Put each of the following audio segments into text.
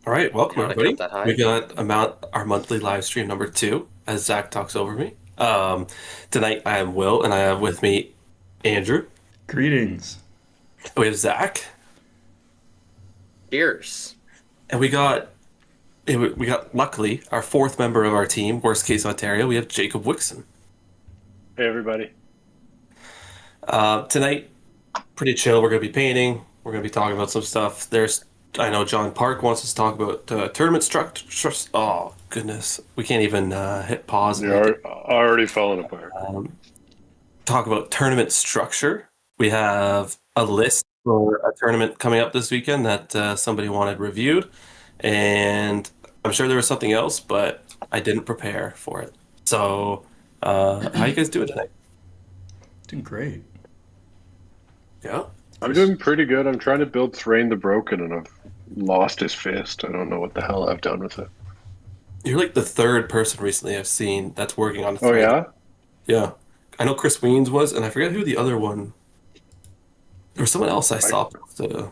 All right, welcome Not account everybody. that We high. got our monthly live stream number two as Zach talks over me. Tonight I am Will, and I have with me Andrew. Greetings. We have Zach, Cheers. and we got luckily our fourth member of our team. Worst case Ontario, we have Jacob Wixon. Hey everybody. Tonight, pretty chill. We're gonna be painting. We're gonna be talking about some stuff. I know John Park wants us to talk about tournament structure. Oh goodness, we can't even hit pause and make it. You're already falling apart. Um, talk about tournament structure. We have a list for a tournament coming up this weekend that somebody wanted reviewed, and I'm sure there was something else, but I didn't prepare for it. So, how you guys doing tonight? Doing great. Yeah, I'm doing pretty good. I'm trying to build Thrain the Broken and I've lost his fist. I don't know what the hell I've done with it. you're like the third person recently I've seen that's working on Oh Thrain. yeah? Yeah, I know Chris Weens was, and I forget who the other one. There was someone else I I, saw. So,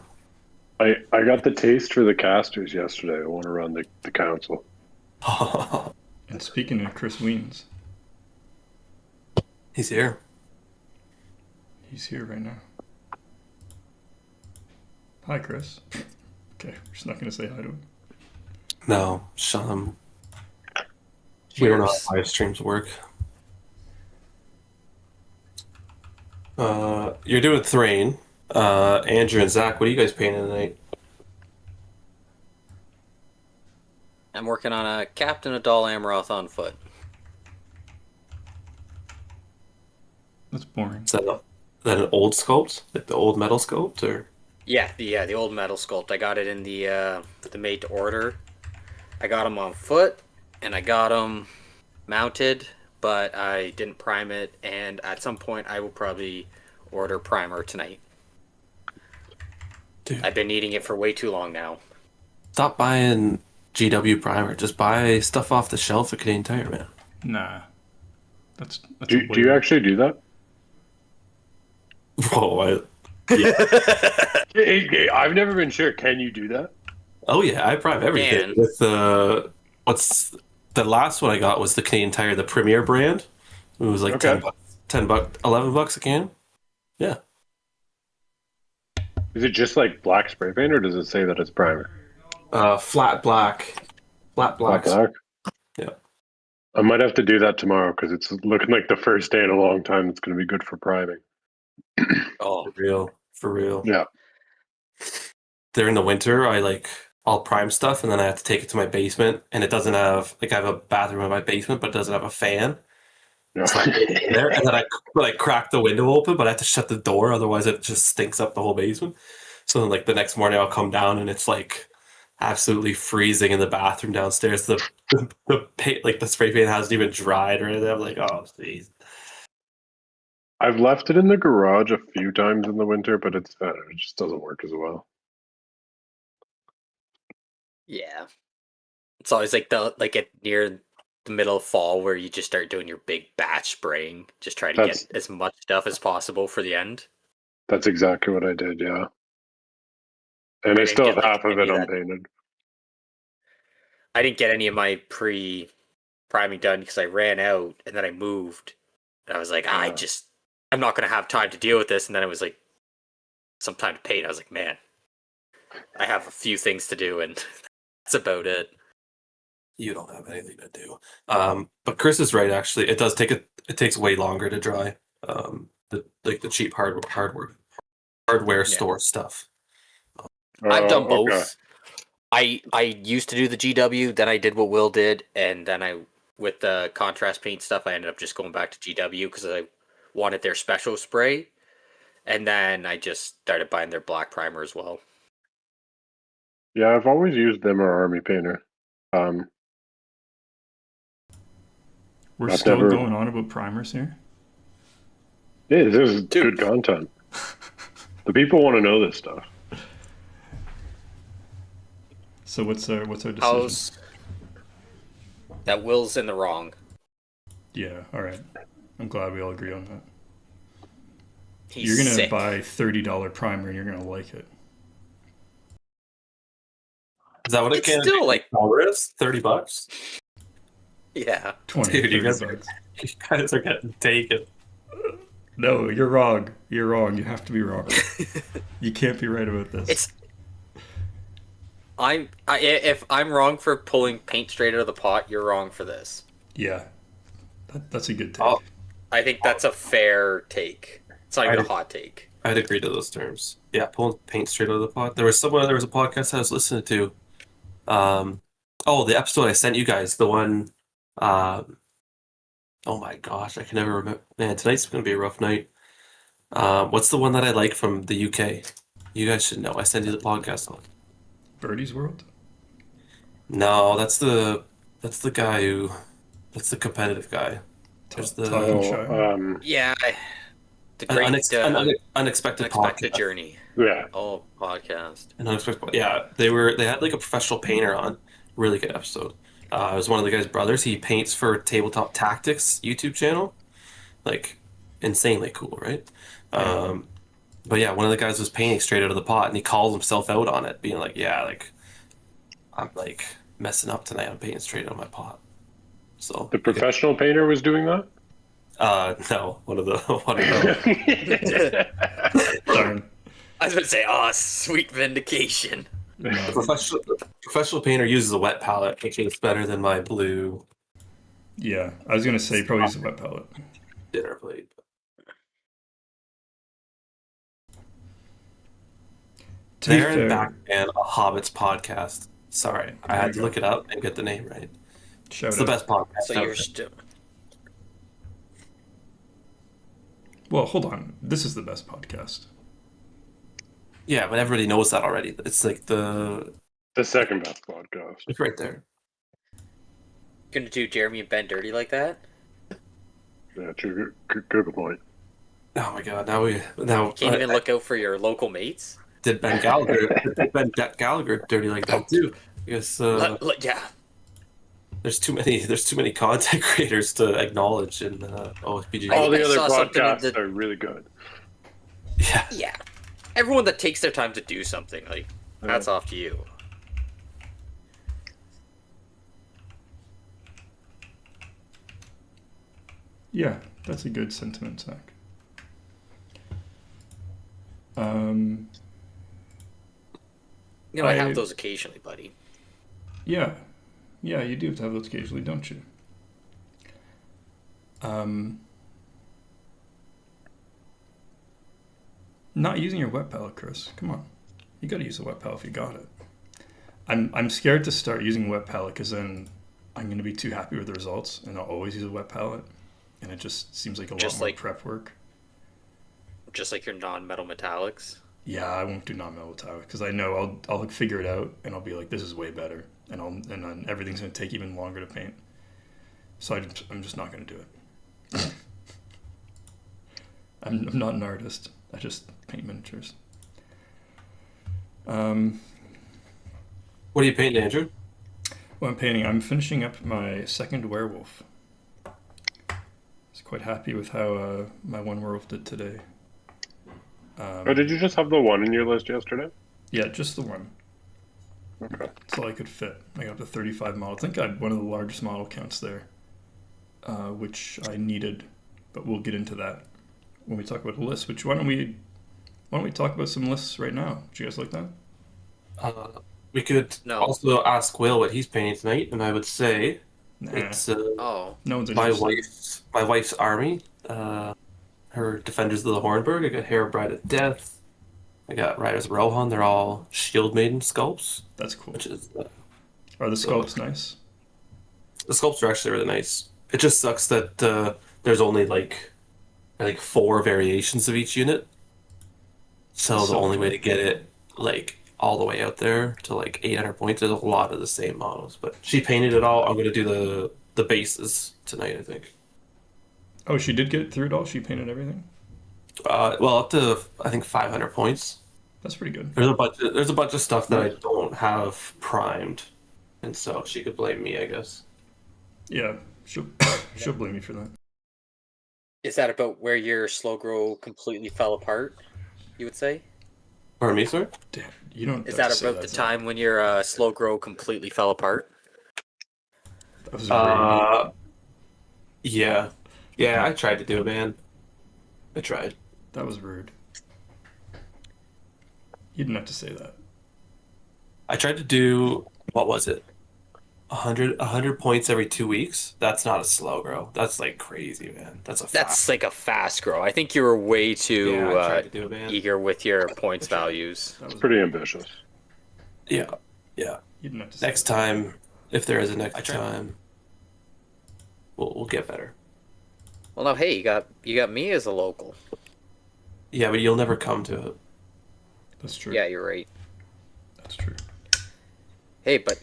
I got the taste for the casters yesterday. I want to run the council. And speaking of Chris Weens, he's here. he's here right now. Hi, Chris. Okay, we're just not going to say hi to him. No, Sean. We don't know Cheers. how live streams work. You're doing Thrain. Andrew and Zach, what are you guys painting tonight? I'm working on a Captain Adal Amaroth on foot. That's boring. Is that an old sculpt? Like the old metal sculpt or The old metal sculpt. I got it in the made to order. I got him on foot, and I got him mounted, but I didn't prime it. And at some point, I will probably order primer tonight. dude, I've been needing it for way too long now. stop buying GW primer. Just buy stuff off the shelf at Canadian Tire, man. Nah, that's Do, a do you weird. actually do that? Whoa, yeah. I've never been sure. Can you do that? Oh yeah, I prime everything Man. with what's the last one I got was the Canadian Tire, the Premier brand. It was like Okay. $10, $11 a can. Yeah. Is it just like black spray paint or does it say that it's primer? Flat black. Flat black. Black. Yeah. I might have to do that tomorrow because it's looking like the first day in a long time it's going to be good for priming. Oh, For real. For real. Yeah. During the winter, I'll prime stuff and then I have to take it to my basement and it doesn't have I have a bathroom in my basement but it doesn't have a fan. Yeah. So I put it in there and then I crack the window open, but I have to shut the door, otherwise it just stinks up the whole basement. So then the next morning I'll come down and it's like absolutely freezing in the bathroom downstairs. The paint, like the spray paint hasn't even dried or anything. I'm like, oh jeez. I've left it in the garage a few times in the winter, but it just doesn't work as well. yeah. It's always at near the middle of fall where you just start doing your big batch spraying. Just try to That's get as much stuff as possible for the end. that's exactly what I did, yeah. And I I didn't still get have like half of any it of that. unpainted. I didn't get any of my pre-priming done because I ran out and then I moved. And I was like, I'm not gonna have time to deal with this. And then it was like some time to paint. I was like, man, I have a few things to do, and that's about it. You don't have anything to do. But Chris is right. Actually, it takes way longer to dry. The cheap hardware Yeah, store stuff. I've done Okay. both. I used to do the GW, then I did what Will did, and then I with the contrast paint stuff, I ended up just going back to GW because I wanted their special spray, and then I just started buying their black primer as well. Yeah, I've always used them or Army Painter. Um, We're I've still never. going on about primers here. Yeah, this is Dude. good content. The people want to know this stuff. So what's our decision? How's that? Will's in the wrong. Yeah, all right. I'm glad we all agree on that. He's You're gonna sick. buy $30 primer and you're gonna like it. Is that what a It's can still of like, flour is? $30? yeah. 20, Dude, 30 you guys, bucks. you guys are getting taken. No, you're wrong. You're wrong. You have to be wrong. You can't be right about this. It's if I'm wrong for pulling paint straight out of the pot, you're wrong for this. Yeah, that's a good take. Oh, I think that's a fair take. It's not even a hot take. I'd agree to those terms. Yeah, pulling paint straight out of the pot. There was a podcast I was listening to. The episode I sent you guys, the one, oh my gosh, I can never remember. Man, tonight's gonna be a rough night. What's the one that I like from the UK? You guys should know. I sent you the podcast on. Birdie's World? No, that's the guy who, that's the competitive guy. There's the Talking Shy? Yeah, the an great unexpected unexpected podcast. journey. yeah. Oh, podcast. An unexpected. Yeah, they had like a professional painter on. Really good episode. It was one of the guy's brothers. He paints for Tabletop Tactics YouTube channel. Like insanely cool, right? But yeah, one of the guys was painting straight out of the pot, and he calls himself out on it, being like, "Yeah, like I'm like messing up tonight. I'm painting straight out of my pot." So The professional painter was doing that? no, one of the Darn. I was going to say, oh, sweet vindication. the professional painter uses a wet palette, which is better than my blue Yeah, I was going to say probably use a wet palette. dinner plate. To be There and fair, back and a Hobbits podcast. Sorry, I had to look it up and get the name right. shout It's the out. best podcast. So ever. you're still. Well, hold on. This is the best podcast. Yeah, but everybody knows that already. It's like the The second best podcast. it's right there. Gonna do Jeremy and Ben dirty like that? Yeah, true. Good point. Oh my god! Now Can't even look out for your local mates? did Ben Gallagher dirty like that too? Because Yeah. there's too many content creators to acknowledge in OSBGL. All the I other saw something in podcasts the- are really good. Yeah, Yeah. Everyone that takes their time to do something, like, hats off to you. Yeah, that's a good sentiment, Zach. You know, I I- have those occasionally, buddy. Yeah, you do have to have those occasionally, don't you? Not using your wet palette, Chris. Come on, you got to use a wet palette if you got it. I'm scared to start using a wet palette because then I'm going to be too happy with the results, and I'll always use a wet palette, and it just seems like a Just lot more like- prep work. Just like your non-metal metallics. Yeah, I won't do non-metal tile because I know I'll figure it out and I'll be like, this is way better, and then everything's gonna take even longer to paint. So I'm just not gonna do it. I'm not an artist. I just paint miniatures. what are you painting, Andrew? Well, I'm finishing up my second werewolf. I was quite happy with how my one werewolf did today. Did you just have the one in your list yesterday? Yeah, just the one. Okay. That's all I could fit. I got up to 35 models. I think I had one of the largest model counts there, which I needed, but we'll get into that when we talk about the list. Which why don't we talk about some lists right now? Do you guys like that? We could No. also ask Will what he's painting tonight, and I would say Nah, it's Oh. no one's my interested. wife's army. Her Defenders of the Hornburg. I got Hair Bride of Death. I got Riders of Rohan. They're all Shield Maiden sculpts, That's cool. which is Are the sculpts nice? the sculpts are actually really nice. It just sucks that there's only like I think 4 variations of each unit. So the So only way cool. to get it like all the way out there to like 800 points, there's a lot of the same models. But she painted it all. I'm gonna do the bases tonight, I think. Oh, she did get through it all. She painted everything. Well, up to I think 500 points. That's pretty good. There's a bunch of stuff that I don't have primed, and so she could blame me, I guess. Yeah, she'll blame me for that. Is that about where your slow grow completely fell apart, you would say? Pardon me, sir? Damn, you don't. Is have that to say about the Zach. time when your slow grow completely fell apart? That was rude. Yeah. Yeah, I tried to do it, man. I tried. That was rude. You didn't have to say that. I tried to do, what was it? 100 points every 2 weeks? That's not a slow grow. That's like crazy, man. That's a That's fast. like a fast grow. I think you were way too Yeah, I tried to do it, man. eager with your points I tried. values. That was Pretty rude. ambitious. Yeah. Yeah. You didn't have to say Next that. time, if there is a next time, we'll get better. Well, no, hey, you got me as a local. Yeah, but you'll never come to it. That's true. Yeah, you're right. That's true. Hey, but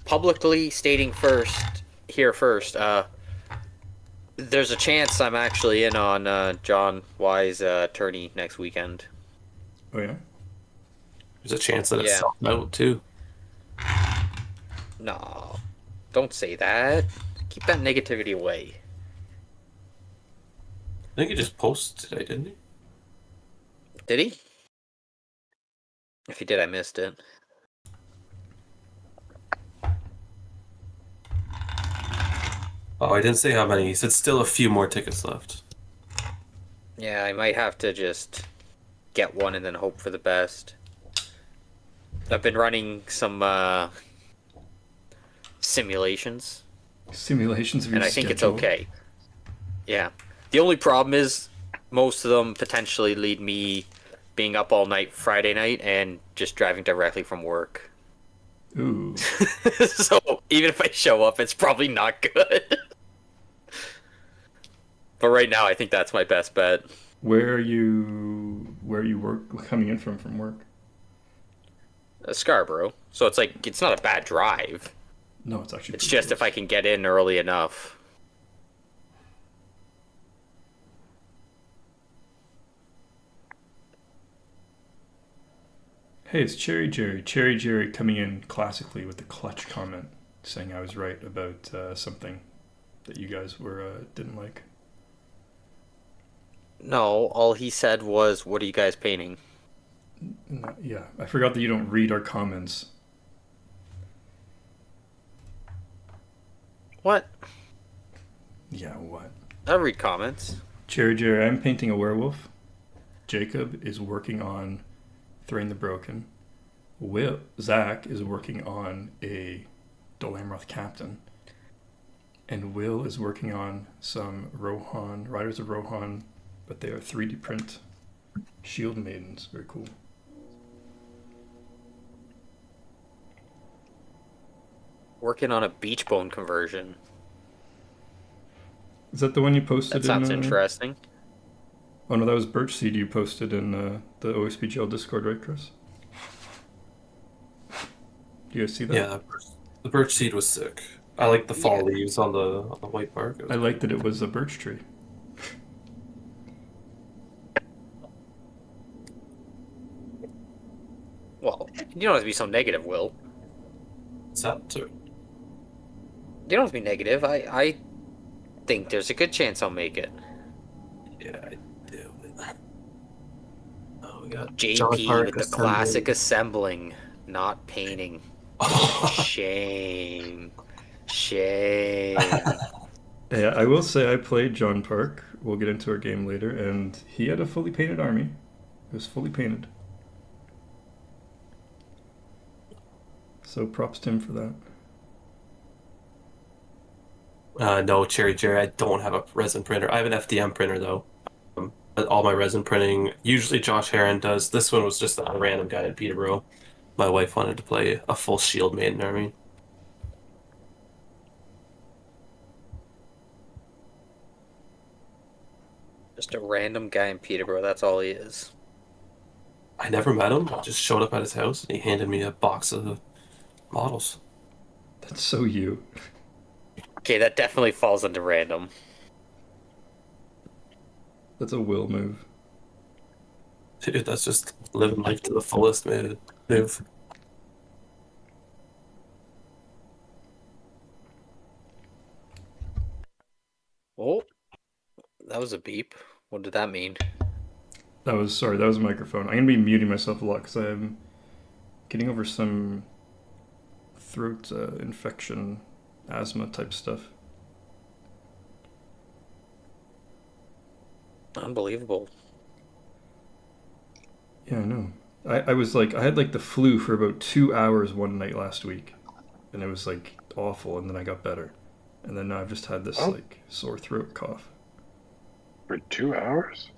publicly stating first, there's a chance I'm actually in on John Y's tourney next weekend. Oh yeah. There's a chance that it's Yeah. sold out too. No, don't say that. Keep that negativity away. I think he just posted today, didn't he? Did he? If he did, I missed it. Oh, I didn't say how many. He said still a few more tickets left. Yeah, I might have to just get one and then hope for the best. I've been running some simulations, Simulations of your and I think it's schedule. okay. Yeah. The only problem is most of them potentially lead me being up all night Friday night and just driving directly from work. Ooh. So even if I show up, it's probably not good. But right now, I think that's my best bet. Where are you coming in from work? Scarborough. So it's like, it's not a bad drive. No, it's actually It's pretty just close. if I can get in early enough. Hey, it's Cherry Jerry. Cherry Jerry coming in classically with the clutch comment, saying I was right about something that you guys didn't like. No, all he said was, "What are you guys painting?" No, yeah, I forgot that you don't read our comments. What? Yeah, what? I read comments. Cherry Jerry, I'm painting a werewolf. Jacob is working on Thrain the Broken. Zach is working on a Dolamroth Captain. And Will is working on some Rohan, Riders of Rohan, but they are 3D print shield maidens. Very cool. Working on a beach bone conversion. Is that the one you posted That sounds in... interesting. Oh no, that was Birch Seed you posted in the OSBGL Discord, right, Chris? Do you guys see that? Yeah, the birch seed was sick. I like the fall Yeah. leaves on the white bark. I liked that it was a birch tree. Well, you don't have to be so negative, Will. What's that too? You don't have to be negative. I think there's a good chance I'll make it. Yeah, I do. Oh, we got JP John Park with the assembling. classic assembling, not painting. Shame. Shame. Yeah, I will say I played John Park. We'll get into our game later, and he had a fully painted army. It was fully painted. So props to him for that. No, Cherry Jerry, I don't have a resin printer. I have an FDM printer though. But all my resin printing, usually Josh Heron does. This one was just a random guy in Peterborough. My wife wanted to play a full shield maiden army. Just a random guy in Peterborough, that's all he is. I never met him. I just showed up at his house and he handed me a box of models. That's so you. Okay, that definitely falls under random. That's a Will move. Dude, that's just living life to the fullest, man. Move. Oh, that was a beep. What did that mean? That was a microphone. I'm gonna be muting myself a lot because I'm getting over some throat infection, asthma type stuff. Unbelievable. Yeah, I know. I was like, I had like the flu for about 2 hours one night last week, and it was like awful, and then I got better. And then now I've just had this like sore throat cough. For 2 hours?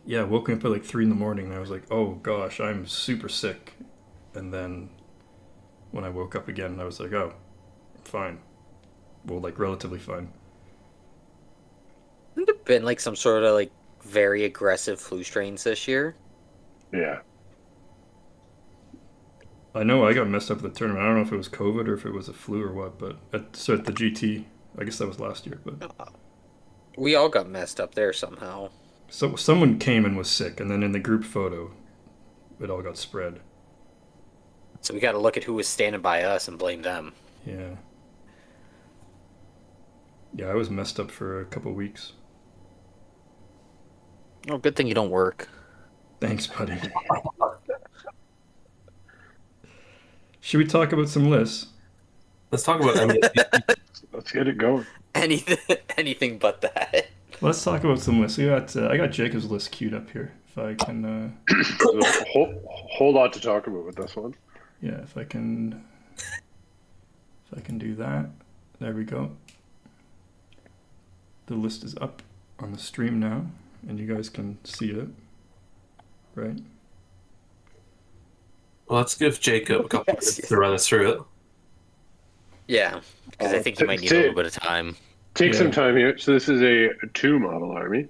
Yeah, I woke up at like 3 in the morning, and I was like, oh gosh, I'm super sick. And then when I woke up again, I was like, oh, I'm fine. Well, like relatively fine. Hasn't there been like some sort of like very aggressive flu strains this year? Yeah. I know I got messed up at the tournament. I don't know if it was COVID or if it was a flu or what, but at the GT, I guess that was last year. But We all got messed up there somehow. so someone came and was sick, and then in the group photo, it all got spread. So we got to look at who was standing by us and blame them. Yeah. Yeah, I was messed up for a couple weeks. Oh, good thing you don't work. Thanks, buddy. Should we talk about some lists? Let's talk about MESBG. Let's get it going. Anything but that. Let's talk about some lists. I got Jacob's list queued up here. If I can, Whole lot to talk about with this one. yeah, if I can do that. There we go. The list is up on the stream now, and you guys can see it, right? Well, let's give Jacob a couple minutes to run us through it. Yeah, because I think you might need a little bit of time. Take some time here. So this is a 2-model army,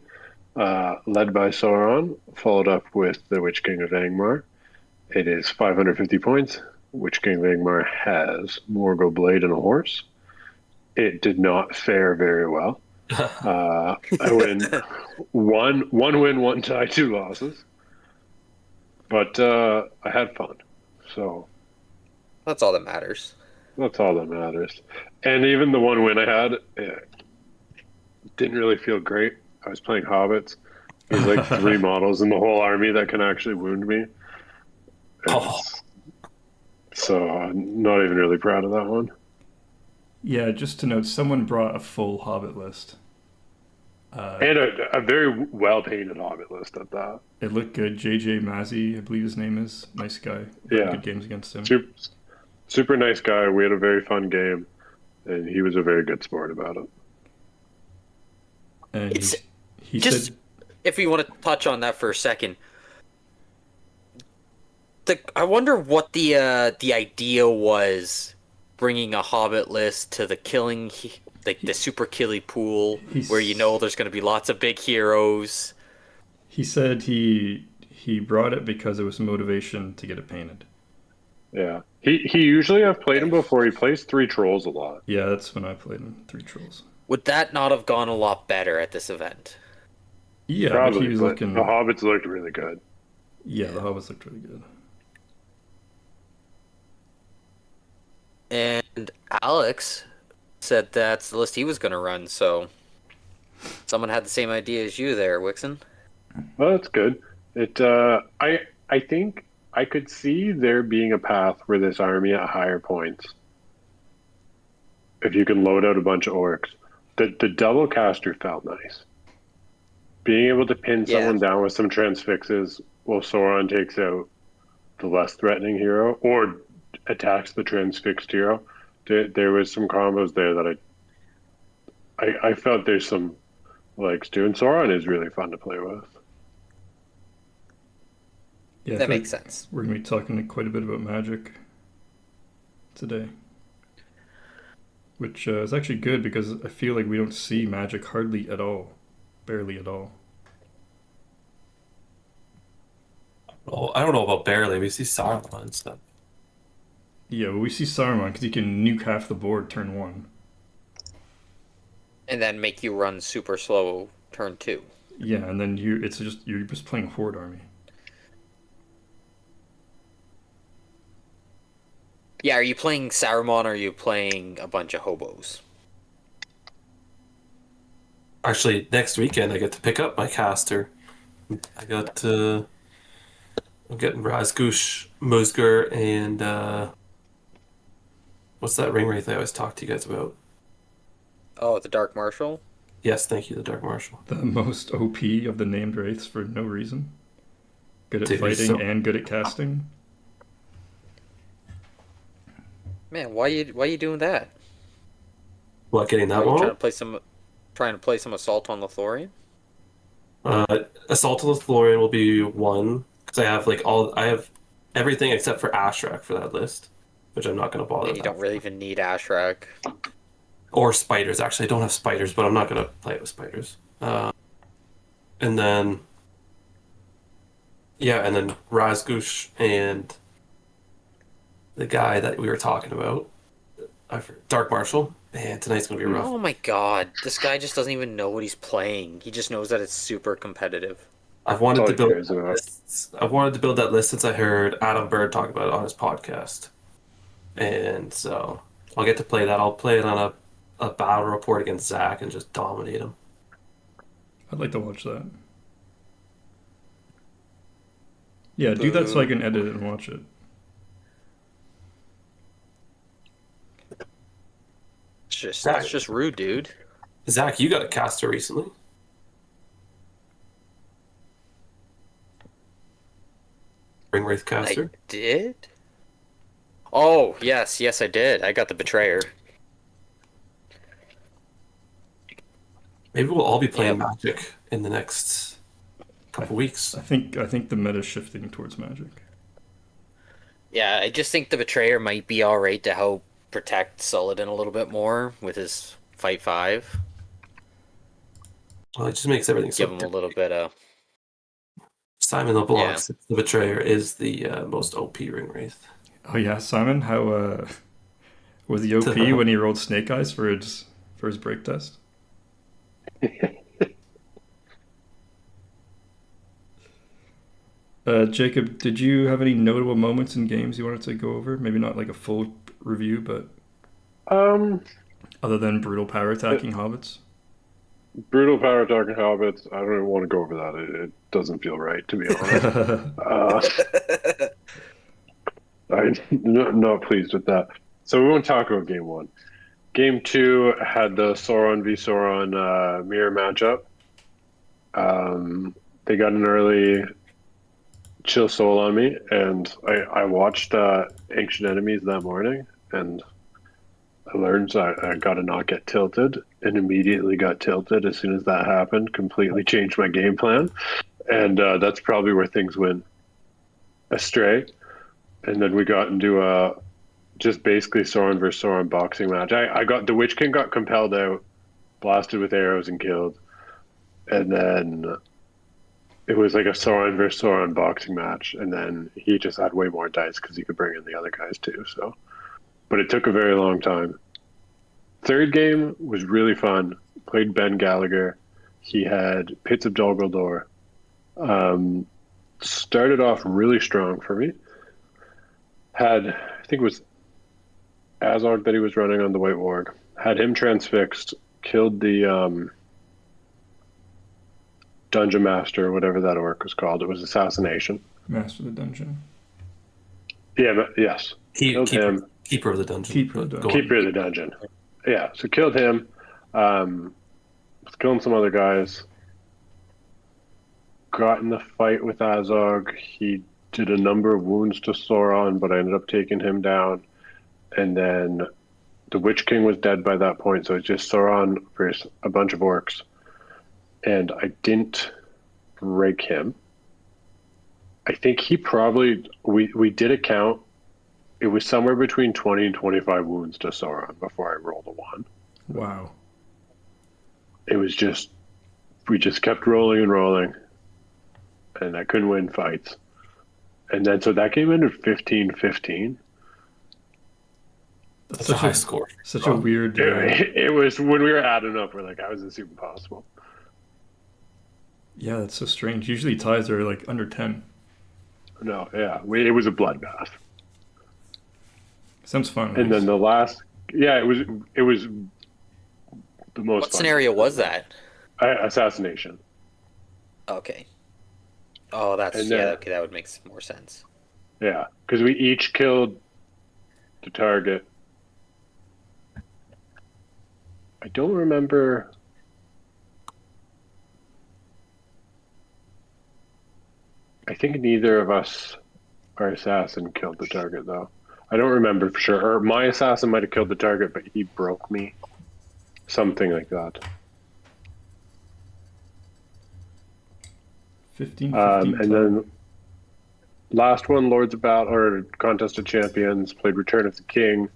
led by Sauron, followed up with the Witch King of Angmar. It is 550 points. Witch King of Angmar has Morgul Blade and a horse. It did not fare very well. I win one win, 1 tie, 2 losses. But I had fun. So That's all that matters. that's all that matters. And even the 1 win I had, didn't really feel great. I was playing hobbits. There's like 3 models in the whole army that can actually wound me. So I'm not even really proud of that one. Yeah, just to note, someone brought a full Hobbit list. And a very well painted hobbit list at that. It looked good. JJ Mazzy, I believe his name is. Nice guy. Yeah. Good games against him. Super nice guy. We had a very fun game, and he was a very good sport about it. And he Just said, if we want to touch on that for a second, I wonder what the idea was, bringing a Hobbit list to the the super killy pool, where you know there's going to be lots of big heroes. he said he brought it because it was motivation to get it painted. Yeah. He usually, I've played him before. He plays 3 trolls a lot. Yeah, that's when I played him. 3 trolls. Would that not have gone a lot better at this event? Yeah, Probably, but he was but looking. the hobbits looked really good. Yeah, the Hobbits looked really good. And Alex said that's the list he was going to run, so someone had the same idea as you there, Wixon. Well, that's good. I think I could see there being a path for this army at higher points. If you can load out a bunch of orcs. The double caster felt nice. Being able to pin someone down with some transfixes while Sauron takes out the less threatening hero or attacks the transfixed hero. There was some combos there that I felt there's some legs to, and Sauron is really fun to play with. Yeah, That makes sense. We're going to be talking quite a bit about magic today. Which is actually good because I feel like we don't see magic hardly at all. Barely at all. Oh, I don't know about barely. We see Sauron and stuff. Yeah, well, we see Saruman because he can nuke half the board turn 1. And then make you run super slow turn 2. Yeah, and then you're just playing a horde army. Yeah, are you playing Saruman or are you playing a bunch of hobos? Actually, next weekend I get to pick up my caster I got I'm getting Razgush, Musgur, and what's that ring wraith I always talk to you guys about? Oh, the Dark Marshal. Yes, thank you, the Dark Marshal. The most OP of the named wraiths for no reason. Good at Dude, he's fighting so- and good at casting. Man, why you doing that? What, getting that Are you one? trying to play some Assault on Lothlorien? Assault on the Florian will be one because I have everything except for Ashrak for that list, which I'm not going to bother And with you that. don't really even need Ashrak. Or spiders. Actually, I don't have spiders, but I'm not going to play it with spiders. And then, yeah, and then Razgush and the guy that we were talking about, Dark Marshal. Man, tonight's going to be rough. Oh my god, this guy just doesn't even know what he's playing. He just knows that it's super competitive. I've wanted That's to all he build cares about. I've wanted to build that list since I heard Adam Bird talk about it on his podcast. And so I'll get to play that. I'll play it on a battle report against Zach and just dominate him. I'd like to watch that. Yeah, do that so I can edit it and watch it. It's just rude, dude. Zach, you got a caster recently. Ring Wraith caster. I did? Oh, yes, I did. I got the Betrayer. Maybe we'll all be playing Yep. Magic in the next couple weeks. I think the meta's shifting towards Magic. Yeah, I just think the Betrayer might be alright to help protect Sullivan a little bit more with his Fight 5. Well, it just makes everything so Give him a little bit of... Simon LeBlanc, the Betrayer, is the most OP Ring Wraith. Oh yeah, Simon, how was he OP when he rolled Snake Eyes for his break test? Jacob, did you have any notable moments in games you wanted to go over? Maybe not like a full review, but other than brutal power attacking hobbits. Brutal power attacking hobbits. I don't even want to go over that. It doesn't feel right, to be honest. I'm not pleased with that. So we won't talk about game one. Game two had the Sauron v Sauron mirror matchup. They got an early chill soul on me, and I watched Ancient Enemies that morning, and I learned I got to not get tilted, and immediately got tilted as soon as that happened. Completely changed my game plan, and that's probably where things went astray. And then we got into just basically Sauron versus Sauron boxing match. I got the Witch King got compelled out, blasted with arrows and killed, and then it was like a Sauron versus Sauron boxing match. And then he just had way more dice because he could bring in the other guys too. So, but it took a very long time. Third game was really fun. Played Ben Gallagher. He had Pits of Dol Guldur. Started off really strong for me. Had, I think it was Azog that he was running on the White Warg. Had him transfixed, killed the Dungeon Master, whatever that orc was called. It was Assassination. Master of the Dungeon. Yeah, but yes. Killed him. Keeper of the Dungeon. Keeper of the Dungeon. Keeper of the Dungeon. Yeah, so killed him. Was killing some other guys. Got in the fight with Azog. He did a number of wounds to Sauron, but I ended up taking him down. And then the Witch King was dead by that point, so it's just Sauron versus a bunch of orcs. And I didn't break him. I think he probably, we did a count. It was somewhere between 20 and 25 wounds to Sauron before I rolled a 1. Wow. It was just, we just kept rolling and rolling, and I couldn't win fights. And then, so that game ended 15-15. That's a high score. Such a weird... It was, when we were adding up, we're like, how is this even possible? Yeah, that's so strange. Usually ties are like under 10. No, yeah, it was a bloodbath. Sounds fun. And then the last, yeah, it was the most What fun. scenario was that? Assassination. Okay. Oh, that's And yeah. Okay, that would make more sense. Yeah, because we each killed the target. I don't remember. I think neither of us, our assassin, killed the target though. I don't remember for sure. Or my assassin might have killed the target, but he broke me. Something like that. 15, And 15 then last one, Lords of Battle or Contest of Champions, played Return of the King.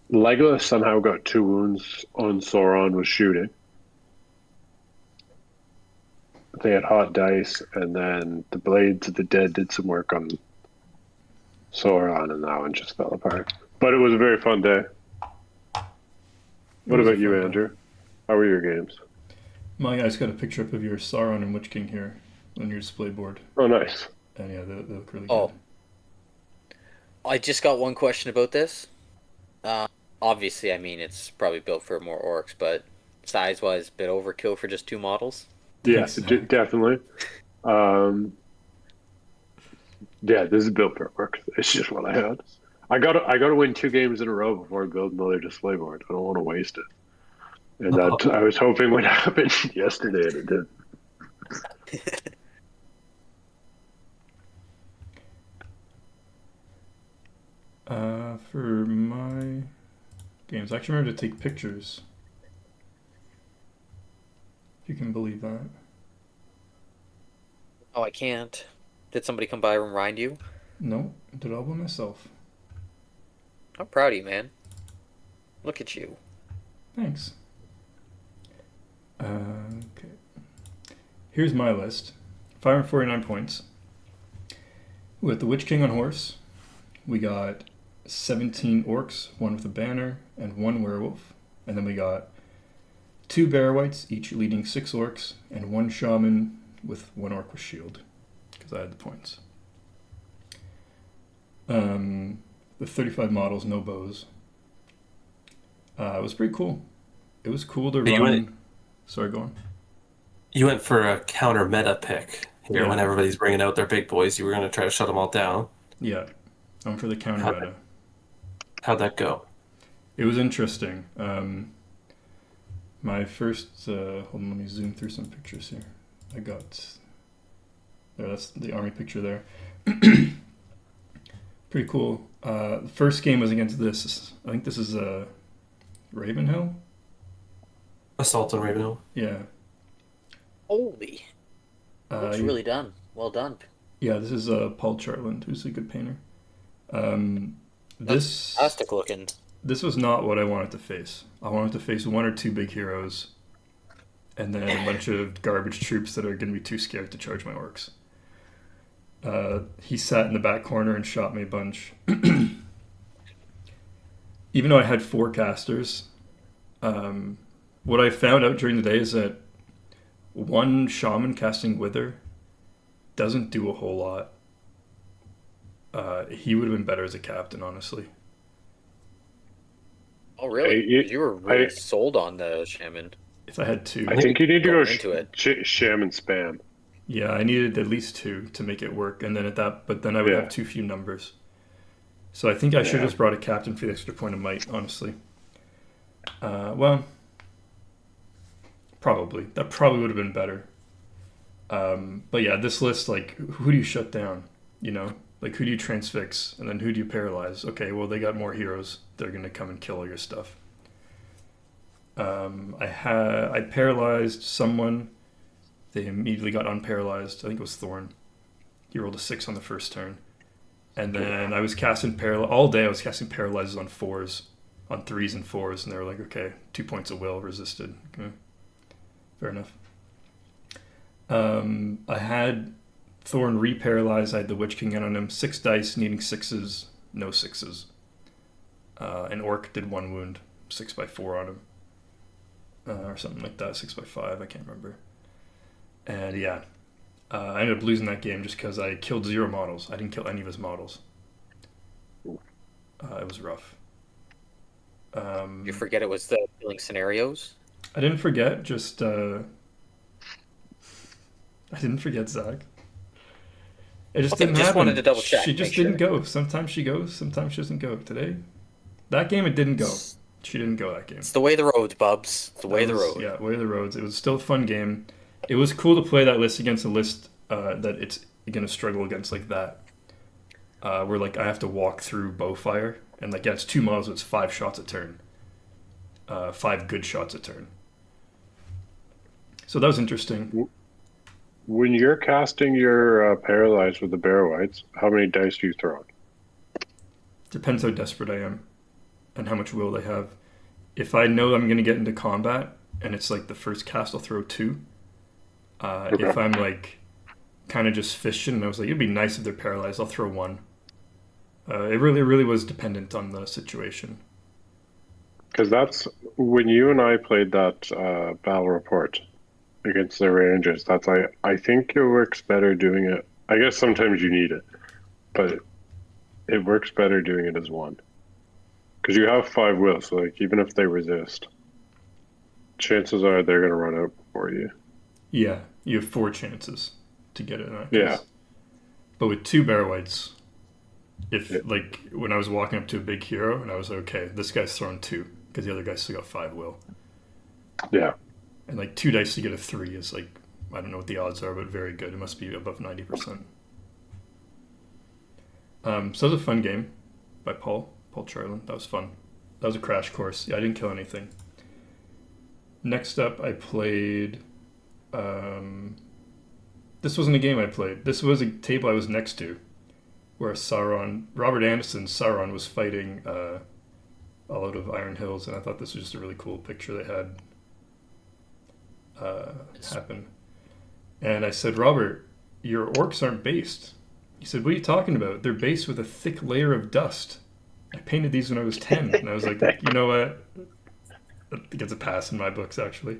Legolas somehow got 2 wounds on Sauron was shooting. They had hot dice, and then the Blades of the Dead did some work on Sauron, and that one just fell apart. But it was a very fun day. What about you, Andrew? How were your games? My guy's got a picture up of your Sauron and Witch King here on your display board. Oh, nice. And yeah, they look really Oh. good. I just got one question about this. Obviously, I mean, it's probably built for more orcs, but size-wise, a bit overkill for just 2 models. Yes, definitely. Yeah, this is built for work. It's just what I had. I gotta win 2 games in a row before I build another display board. I don't want to waste it. And that I was hoping would happen yesterday, and it did. For my games, I actually remember to take pictures. If you can believe that. Oh, I can't. Did somebody come by and remind you? No, I did it all by myself. I'm proud of you, man. Look at you. Thanks. Okay. Here's my list. 549 points. With the Witch King on horse, we got 17 orcs, 1 with a banner, and 1 werewolf. And then we got 2 bear whites, each leading 6 orcs, and 1 shaman with 1 orc with shield, because I had the points. The 35 models, no bows. It was pretty cool. It was cool to run. Sorry, go on. You went for a counter meta pick here Yeah. when everybody's bringing out their big boys. You were going to try to shut them all down. Yeah, I'm for the counter meta. How'd that go? It was interesting. My first, hold on, let me zoom through some pictures here. I got, there, that's the army picture there. Pretty cool. The first game was against this. I think this is Ravenhill. Assault on Ravenhill. Yeah. Holy. Looks really done. Well done. Yeah, this is Paul Chartland, who's a good painter. This Fantastic looking. This was not what I wanted to face. I wanted to face 1 or 2 big heroes, and then a bunch of garbage troops that are going to be too scared to charge my orcs. He sat in the back corner and shot me a bunch. Even though I had 4 casters, what I found out during the day is that 1 shaman casting Wither doesn't do a whole lot. He would have been better as a captain, honestly. Oh, really? You were really sold on the shaman. If I had 2. I think you need to go into it. shaman spam. Yeah, I needed at least 2 to make it work, and then but then I would have too few numbers. So I think I should have just brought a captain for the extra point of might, honestly. Well, probably. That probably would have been better. But yeah, this list, like, who do you shut down? You know? Like, who do you transfix? And then who do you paralyze? Okay, well, they got more heroes. They're going to come and kill all your stuff. I paralyzed someone. They immediately got unparalyzed. I think it was Thorn. He rolled a 6 on the first turn. And then I was casting all day I was casting paralyzes on 4s. On 3s and 4s. And they were like, okay, 2 points of will resisted. Okay. Fair enough. I had Thorn re-paralyzed. I had the Witch King in on him. 6 dice, needing 6s, no 6s. An Orc did 1 wound, 6x4 on him. Or something like that, 6x5, I can't remember. And yeah, I ended up losing that game just because I killed 0 models. I didn't kill any of his models. It was rough. You forget it was the killing scenarios? I didn't forget, just I didn't forget Zach. It just Okay, didn't just happen. wanted to double check, She just make sure. didn't go. Sometimes she goes, sometimes she doesn't go. Today, that game, it didn't go. She didn't go that game. It's the way of the roads, Bubs. It's the way of the road. Yeah, way of the roads. It was still a fun game. It was cool to play that list against a list that it's gonna struggle against like that. Where like I have to walk through bowfire and like yeah, it's 2 models, it's 5 shots a turn. 5 good shots a turn. So that was interesting. When you're casting your paralyzed with the bear whites, how many dice do you throw? Depends how desperate I am and how much will they have. If I know I'm gonna get into combat and it's like the first cast, I'll throw 2. Okay. If I'm like kind of just fishing and I was like, it'd be nice if they're paralyzed, I'll throw 1. It really was dependent on the situation. Because that's when you and I played that battle report against the Rangers. That's I think it works better doing it. I guess sometimes you need it, but it works better doing it as 1. Because you have 5 will, so like even if they resist, chances are they're gonna run out before you. Yeah, you have 4 chances to get it in that Yeah. case. But with 2 bear whites, if Yeah. like when I was walking up to a big hero and I was like, okay, this guy's throwing 2 because the other guy's still got 5 will. Yeah. And like 2 dice to get a 3 is like, I don't know what the odds are, but very good. It must be above 90%. So it was a fun game by Paul Charlin. That was fun. That was a crash course. Yeah, I didn't kill anything. Next up, I played. This wasn't a game I played. This was a table I was next to, where Robert Anderson's Sauron was fighting all out of Iron Hills, and I thought this was just a really cool picture they had happen. And I said, Robert, your orcs aren't based. He said, what are you talking about? They're based with a thick layer of dust. I painted these when I was 10. And I was like, you know what? That gets a pass in my books, actually.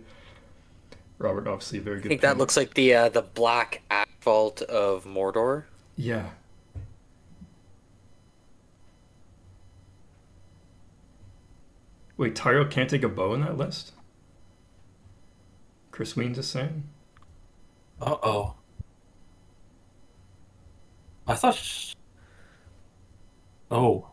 Robert, obviously a very good I think that painter. looks like the black asphalt of Mordor. Yeah. Wait, Tyro can't take a bow in that list? Chris Weens is saying? Uh-oh. I thought... Oh.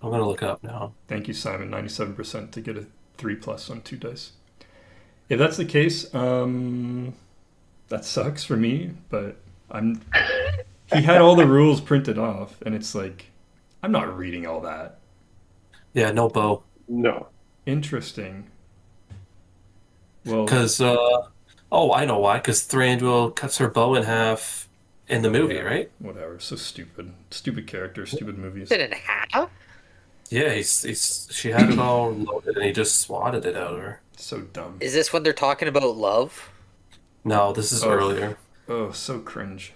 I'm gonna look it up now. Thank you, Simon. 97% to get a 3+ on 2 dice. If that's the case, that sucks for me, but he had all the rules printed off, and it's like, I'm not reading all that. Yeah, no bow. No. Interesting. Well, Because, oh, I know why. Because Thranduil cuts her bow in half in the movie, yeah, right? whatever. So stupid. Stupid character, stupid movies. Is it in half? Yeah, she had it all loaded and he just swatted it out of her. So dumb. Is this when they're talking about love? No, this is Oh. earlier. Oh, so cringe.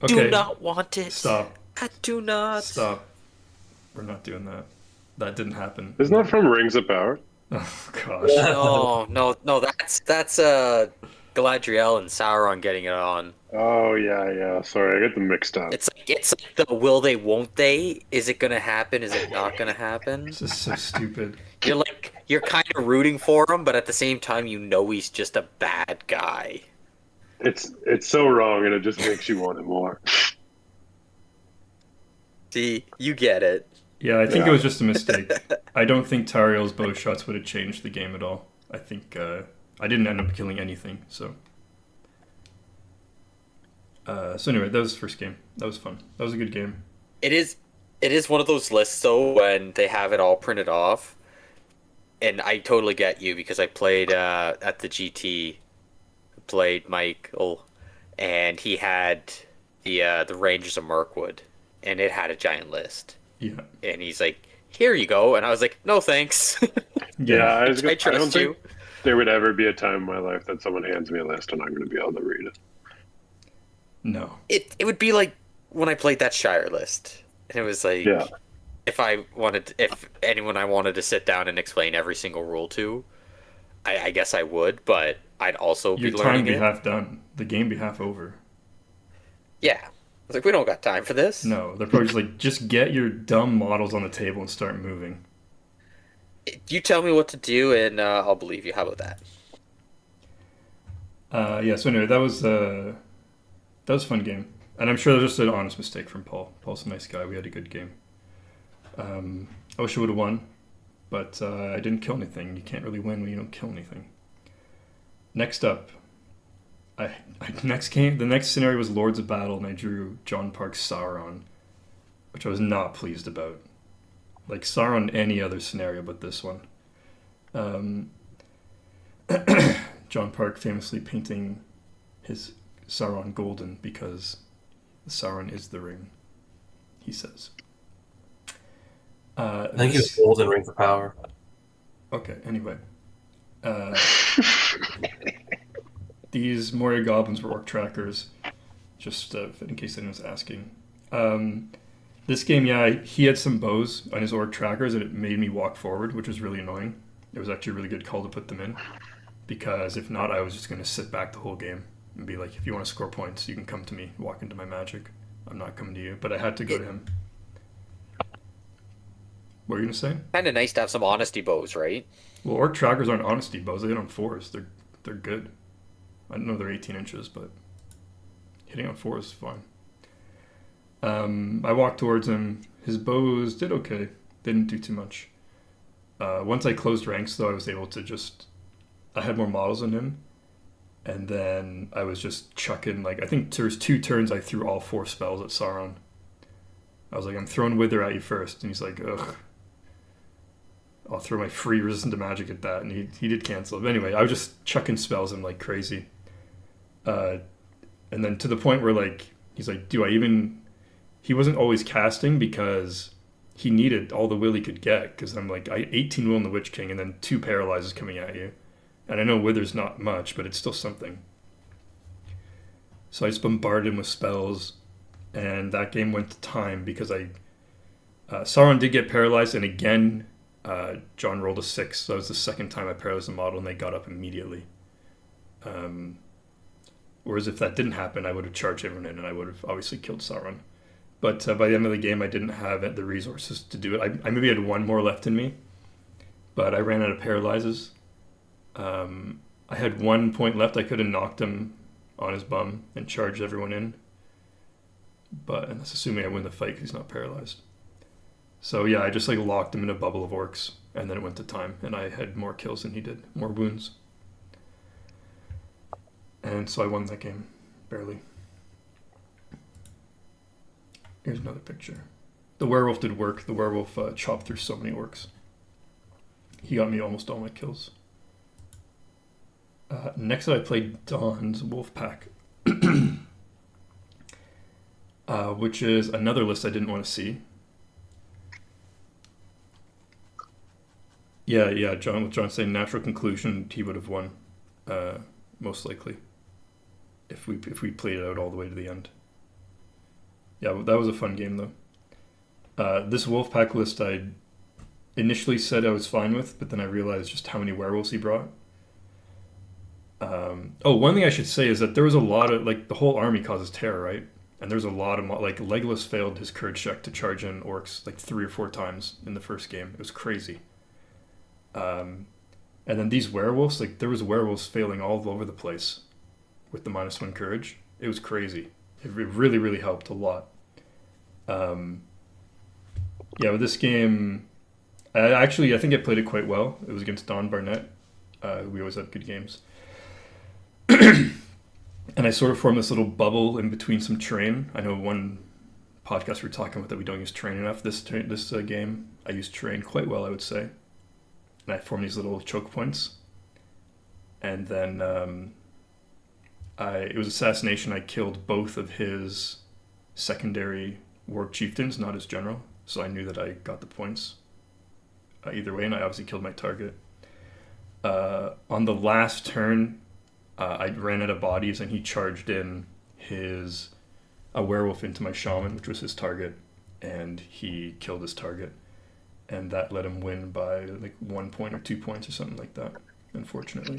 Do not want it. Stop. I do not. Stop. We're not doing that. That didn't happen. Isn't that from Rings of Power? Oh, gosh. No. That's Galadriel and Sauron getting it on. Oh yeah. Sorry, I get them mixed up. It's like the will they, won't they? Is it gonna happen? Is it not gonna happen? This is so stupid. You're kind of rooting for him, but at the same time, you know he's just a bad guy. It's so wrong, and it just makes you want it more. See, you get it. Yeah, I think Yeah. it was just a mistake. I don't think Tariel's bow shots would have changed the game at all. I think I didn't end up killing anything, so. So anyway, that was the first game. That was fun. That was a good game. It is one of those lists though when they have it all printed off, and I totally get you because I played at the GT, played Michael, and he had the Rangers of Mirkwood, and it had a giant list, Yeah. and he's like, "Here you go," and I was like, "No thanks." Yeah, I I don't trust you. think there would ever be a time in my life that someone hands me a list and I'm going to be able to read it. No. It would be like when I played that Shire list, and it was like, Yeah. if anyone I wanted to sit down and explain every single rule to, I guess I would, but I'd also Your be time learning be it. half done. The game be half over. Yeah, I was like, we don't got time for this. No, they're probably just like, just get your dumb models on the table and start moving. You tell me what to do, and I'll believe you. How about that? Yeah. So anyway, that was a fun game, and I'm sure that was just an honest mistake from Paul. Paul's a nice guy. We had a good game. I wish I would have won, but I didn't kill anything. You can't really win when you don't kill anything. Next up, the next scenario was Lords of Battle, and I drew John Park's Sauron, which I was not pleased about. Like Sauron, any other scenario but this one. John Park famously painting his Sauron golden because Sauron is the ring, he says. I think it's Golden Ring for Power. Okay, anyway. These Moria Goblins were orc trackers, just in case anyone's asking. This game, yeah, he had some bows on his orc trackers, and it made me walk forward, which was really annoying. It was actually a really good call to put them in, because if not, I was just going to sit back the whole game and be like, if you want to score points, you can come to me, walk into my magic. I'm not coming to you, but I had to go to him. What were you going to say? Kind of nice to have some honesty bows, right? Well, orc trackers aren't honesty bows. They hit on 4s. They're good. I don't know they're 18 inches, but hitting on 4 is fine. I walked towards him. His bows did okay. Didn't do too much. Once I closed ranks, though, I was able to I had more models than him. And then I was just chucking, I think there's 2 turns I threw all 4 spells at Sauron. I was like, I'm throwing Wither at you first. And he's like, ugh. I'll throw my free resistant to magic at that. And he did cancel. But anyway, I was just chucking spells at him like crazy. And then to the point where, he's like, he wasn't always casting because he needed all the will he could get. Because I'm like, 18 will in the Witch King and then 2 paralyzes coming at you. And I know Wither's not much, but it's still something. So I just bombarded him with spells. And that game went to time because Sauron did get paralyzed, and again, John rolled a 6. So that was the second time I paralyzed the model, and they got up immediately. Whereas if that didn't happen, I would have charged everyone in, and I would have obviously killed Sauron. But by the end of the game, I didn't have the resources to do it. I maybe had 1 more left in me, but I ran out of paralyzes. I had 1 point left. I could have knocked him on his bum and charged everyone in. And that's assuming I win the fight because he's not paralyzed. So yeah, I just locked him in a bubble of orcs, and then it went to time, and I had more kills than he did, more wounds. And so I won that game, barely. Here's another picture. The werewolf did work. The werewolf chopped through so many orcs. He got me almost all my kills. Next I played Dawn's Wolf Pack, which is another list I didn't want to see. Yeah, John saying natural conclusion, he would have won, most likely, if we played it out all the way to the end. Yeah, that was a fun game though. This Wolfpack list I initially said I was fine with, but then I realized just how many werewolves he brought. One thing I should say is that there was a lot of, the whole army causes terror, right? And there's a lot of, Legolas failed his courage check to charge in orcs 3 or 4 times in the first game. It was crazy. And then these werewolves, there was werewolves failing all over the place with the -1 courage. It was crazy. It really, really helped a lot. With this game, I think I played it quite well. It was against Don Barnett. We always have good games. And I sort of formed this little bubble in between some terrain. I know one podcast we were talking about that we don't use terrain enough. This game, I use terrain quite well, I would say. And I formed these little choke points. And then it was assassination. I killed both of his secondary warg chieftains, not his general. So I knew that I got the points either way, and I obviously killed my target. On the last turn, I ran out of bodies, and he charged in a werewolf into my shaman, which was his target, and he killed his target. And that let him win by 1 point or 2 points or something like that, unfortunately.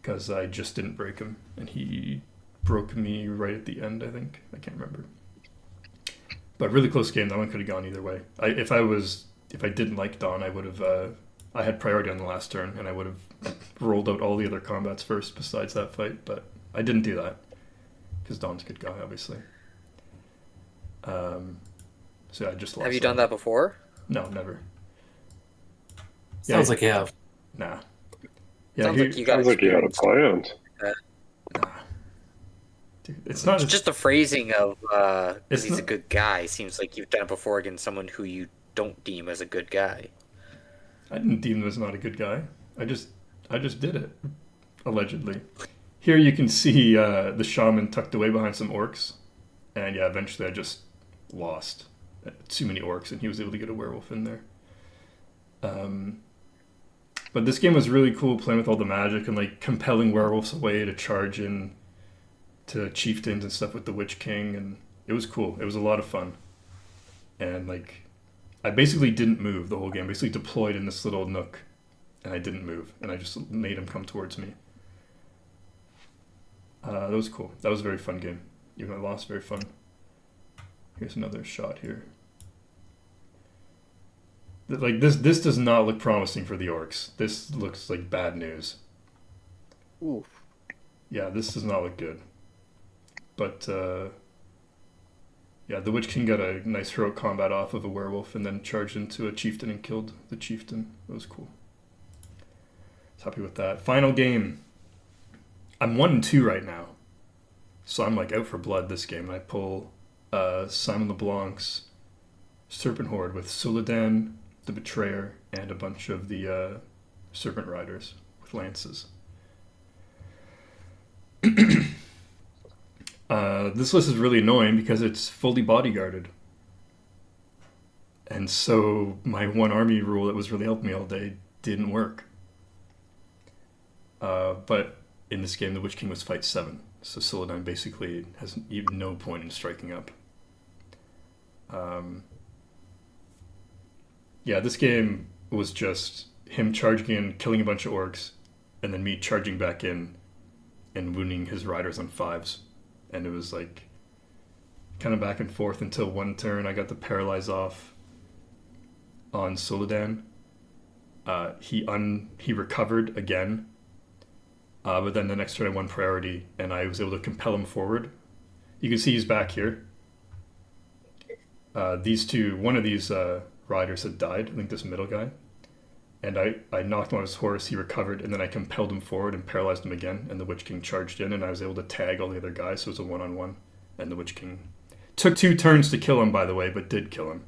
Because I just didn't break him, and he broke me right at the end, I think. I can't remember. But really close game. That one could have gone either way. If I didn't like Don, I would I had priority on the last turn, and I would have rolled out all the other combats first besides that fight, but I didn't do that because Dom's a good guy, obviously. So yeah, I just lost. Have you done that before? No, never. Sounds like you have. Nah. Yeah, Sounds like you got Sounds like you had a experience. plan. Nah. Dude, it's not Just the phrasing of It's he's a not- good guy seems like you've done it before against someone who you don't deem as a good guy. I didn't deem him as not a good guy. I just did it, allegedly. Here you can see the shaman tucked away behind some orcs, and yeah, eventually I just lost too many orcs, and he was able to get a werewolf in there. But this game was really cool, playing with all the magic and like compelling werewolves away to charge in to chieftains and stuff with the Witch King, and it was cool. It was a lot of fun, and like I basically didn't move the whole game. I basically deployed in this little nook, and I didn't move, and I just made him come towards me. That was cool. That was a very fun game. Even though I lost, very fun. Here's another shot here. Like this does not look promising for the orcs. This looks like bad news. Oof. Yeah, this does not look good. But yeah, the Witch King got a nice heroic combat off of a werewolf and then charged into a chieftain and killed the chieftain. That was cool. I was happy with that. Final game. I'm 1-2 right now. So I'm like out for blood this game. I pull Simon LeBlanc's Serpent Horde with Suladan, the Betrayer, and a bunch of the Serpent Riders with lances. This list is really annoying because it's fully bodyguarded. And so my one army rule that was really helping me all day didn't work. But in this game, the Witch King was fight 7. So Suladan basically has even no point in striking up. Yeah, this game was just him charging in, killing a bunch of orcs, and then me charging back in and wounding his riders on 5s. And it was like kind of back and forth until one turn I got the paralyze off on Suladan. He recovered again, but then the next turn I won priority and I was able to compel him forward. You can see he's back here. One of these riders had died, I think this middle guy. And I knocked him on his horse, he recovered, and then I compelled him forward and paralyzed him again, and the Witch King charged in, and I was able to tag all the other guys, so it was a one-on-one. And the Witch King took 2 turns to kill him, by the way, but did kill him.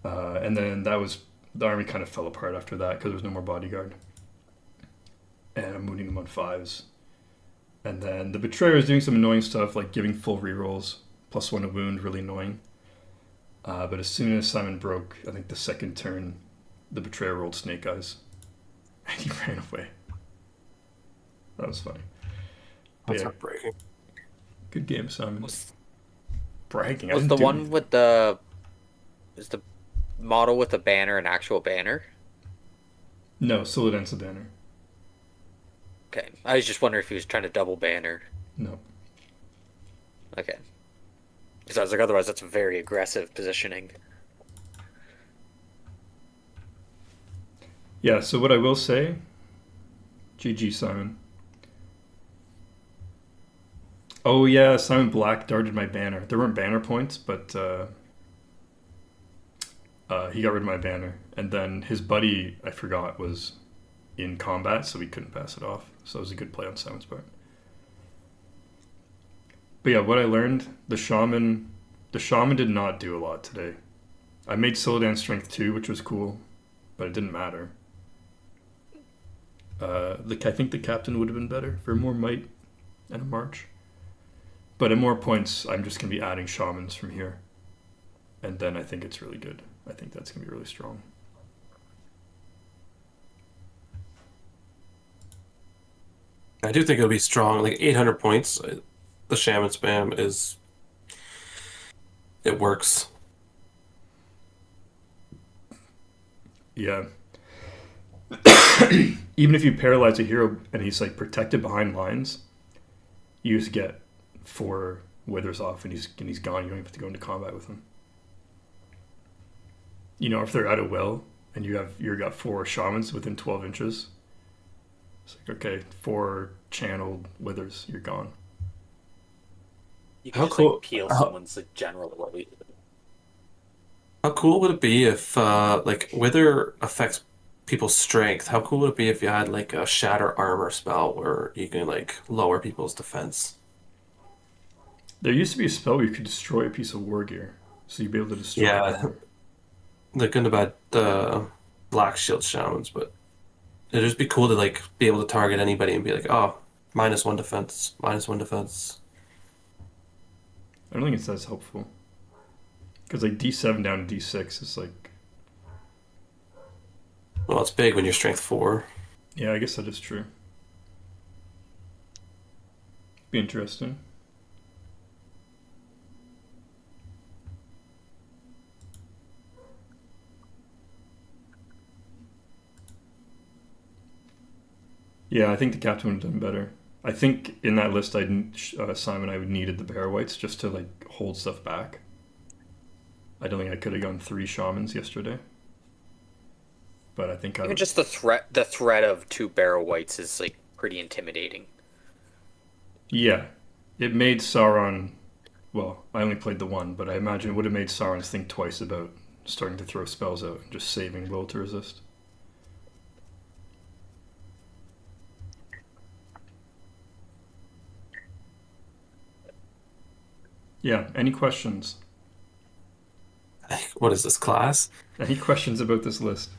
And then the army kind of fell apart after that, because there was no more bodyguard. And I'm wounding them on 5s. And then the Betrayer is doing some annoying stuff, like giving full rerolls, +1 a wound, really annoying. But as soon as Simon broke, I think the second turn, the Betrayer rolled Snake Eyes, and he ran away. That was funny. That's heartbreaking. Good game, Simon. Bragging. Was the one with the model with the banner an actual banner? No, Suladan's the banner. Okay, I was just wondering if he was trying to double banner. No. Okay. Because I was like, otherwise that's very aggressive positioning. Yeah, so what I will say, GG, Simon. Oh yeah, Simon Black darted my banner. There weren't banner points, but he got rid of my banner. And then his buddy, I forgot, was in combat, so we couldn't pass it off. So it was a good play on Simon's part. But yeah, what I learned, the shaman did not do a lot today. I made Suladan strength 2, which was cool, but it didn't matter. I think the captain would have been better for more might and a march. But at more points, I'm just going to be adding shamans from here. And then I think it's really good. I think that's going to be really strong. I do think it'll be strong. Like 800 points, the shaman spam it works. Yeah. Even if you paralyze a hero and he's like protected behind lines, you just get 4 withers off and he's gone. You don't have to go into combat with him. You know, if they're out of will and you got 4 shamans within 12 inches. It's like, okay, 4 channeled withers, you're gone. You can How just cool- like peel how- someone's like general ability. How cool would it be if like Wither affects people's strength? How cool would it be if you had like a Shatter Armor spell where you can like lower people's defense? There used to be a spell where you could destroy a piece of war gear, so you'd be able to destroy Yeah, it. they're good about Black Shield Shamans, but it'd just be cool to like be able to target anybody and be like, oh, -1 defense, -1 defense. I don't think it's as helpful. Because like D7 down to D6 is like, Well, it's big when you're strength 4. yeah, I guess that is true. Be interesting. Yeah, I think the captain would have done better. I think in that list, Simon, I would needed the bear whites just to like hold stuff back. I don't think I could have gone 3 shamans yesterday, but I think I Even would. just the threat of 2 barrel whites is like pretty intimidating. Yeah, it made Sauron. Well, I only played the 1, but I imagine it would have made Sauron think twice about starting to throw spells out and just saving will to resist. Yeah, any questions? What is this class? Any questions about this list?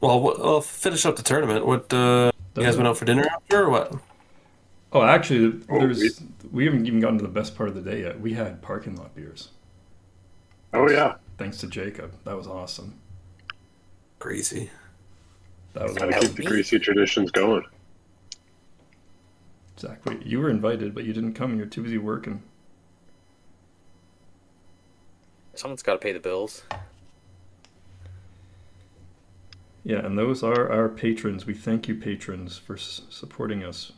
Well, I'll finish up the tournament. What you guys went out for dinner after or what? Oh, actually, we haven't even gotten to the best part of the day yet. We had parking lot beers. Oh yeah, Thanks to Jacob. That was awesome. Crazy. That was gotta awesome. keep the greasy traditions going. Exactly. You were invited, but you didn't come. You're too busy working. Someone's got to pay the bills. Yeah, and those are our patrons. We thank you, patrons, for supporting us.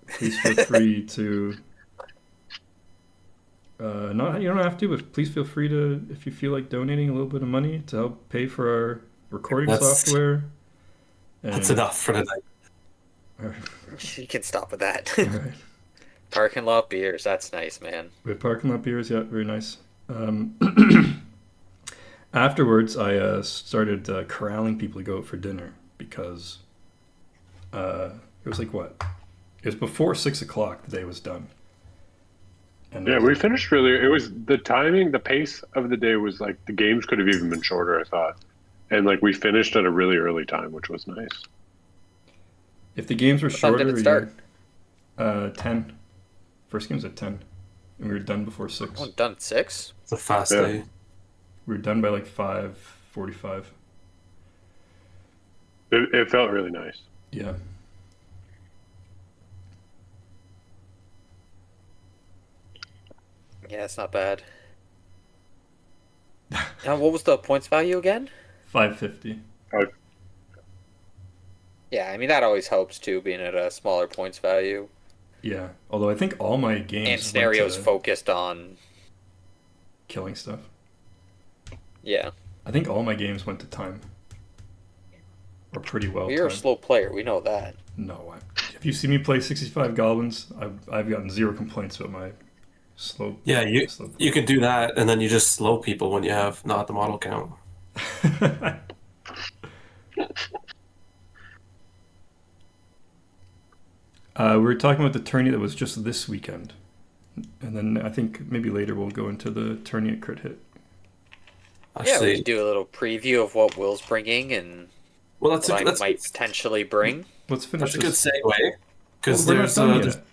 Please feel free to. You don't have to, but please feel free to, if you feel like donating a little bit of money to help pay for our recording software. That's enough for tonight. You can stop with that. All right. Parking lot beers, that's nice, man. We have parking lot beers, yeah, very nice. Afterwards, I started corralling people to go out for dinner because it was like what? It was before 6 o'clock. The day was done. And Yeah, we finished really. It was the timing, the pace of the day was like the games could have even been shorter, I thought, and like we finished at a really early time, which was nice. If the games were What time shorter, did it start? 10. First game's at 10, and we were done before 6. Oh, done at 6? It's a fast Yeah. day. We were done by like 5:45. It felt really nice. Yeah. Yeah, it's not bad. Now, what was the points value again? 550. Yeah, I mean, that always helps too, being at a smaller points value. Yeah. Although I think all my games And went scenarios to focused on, killing stuff. yeah. I think all my games went to time. Or pretty well You're a timed. slow player, we know that. No, if you see me play 65 goblins, I've gotten 0 complaints about my slow. Yeah, slow you can do that, and then you just slow people when you have not the model count. We were talking about the tourney that was just this weekend, and then I think maybe later we'll go into the tourney at Crit Hit. Yeah, we Actually, could do a little preview of what Will's bringing and well, what I might potentially bring. Let's finish that's a good this. segue because Well, we're not done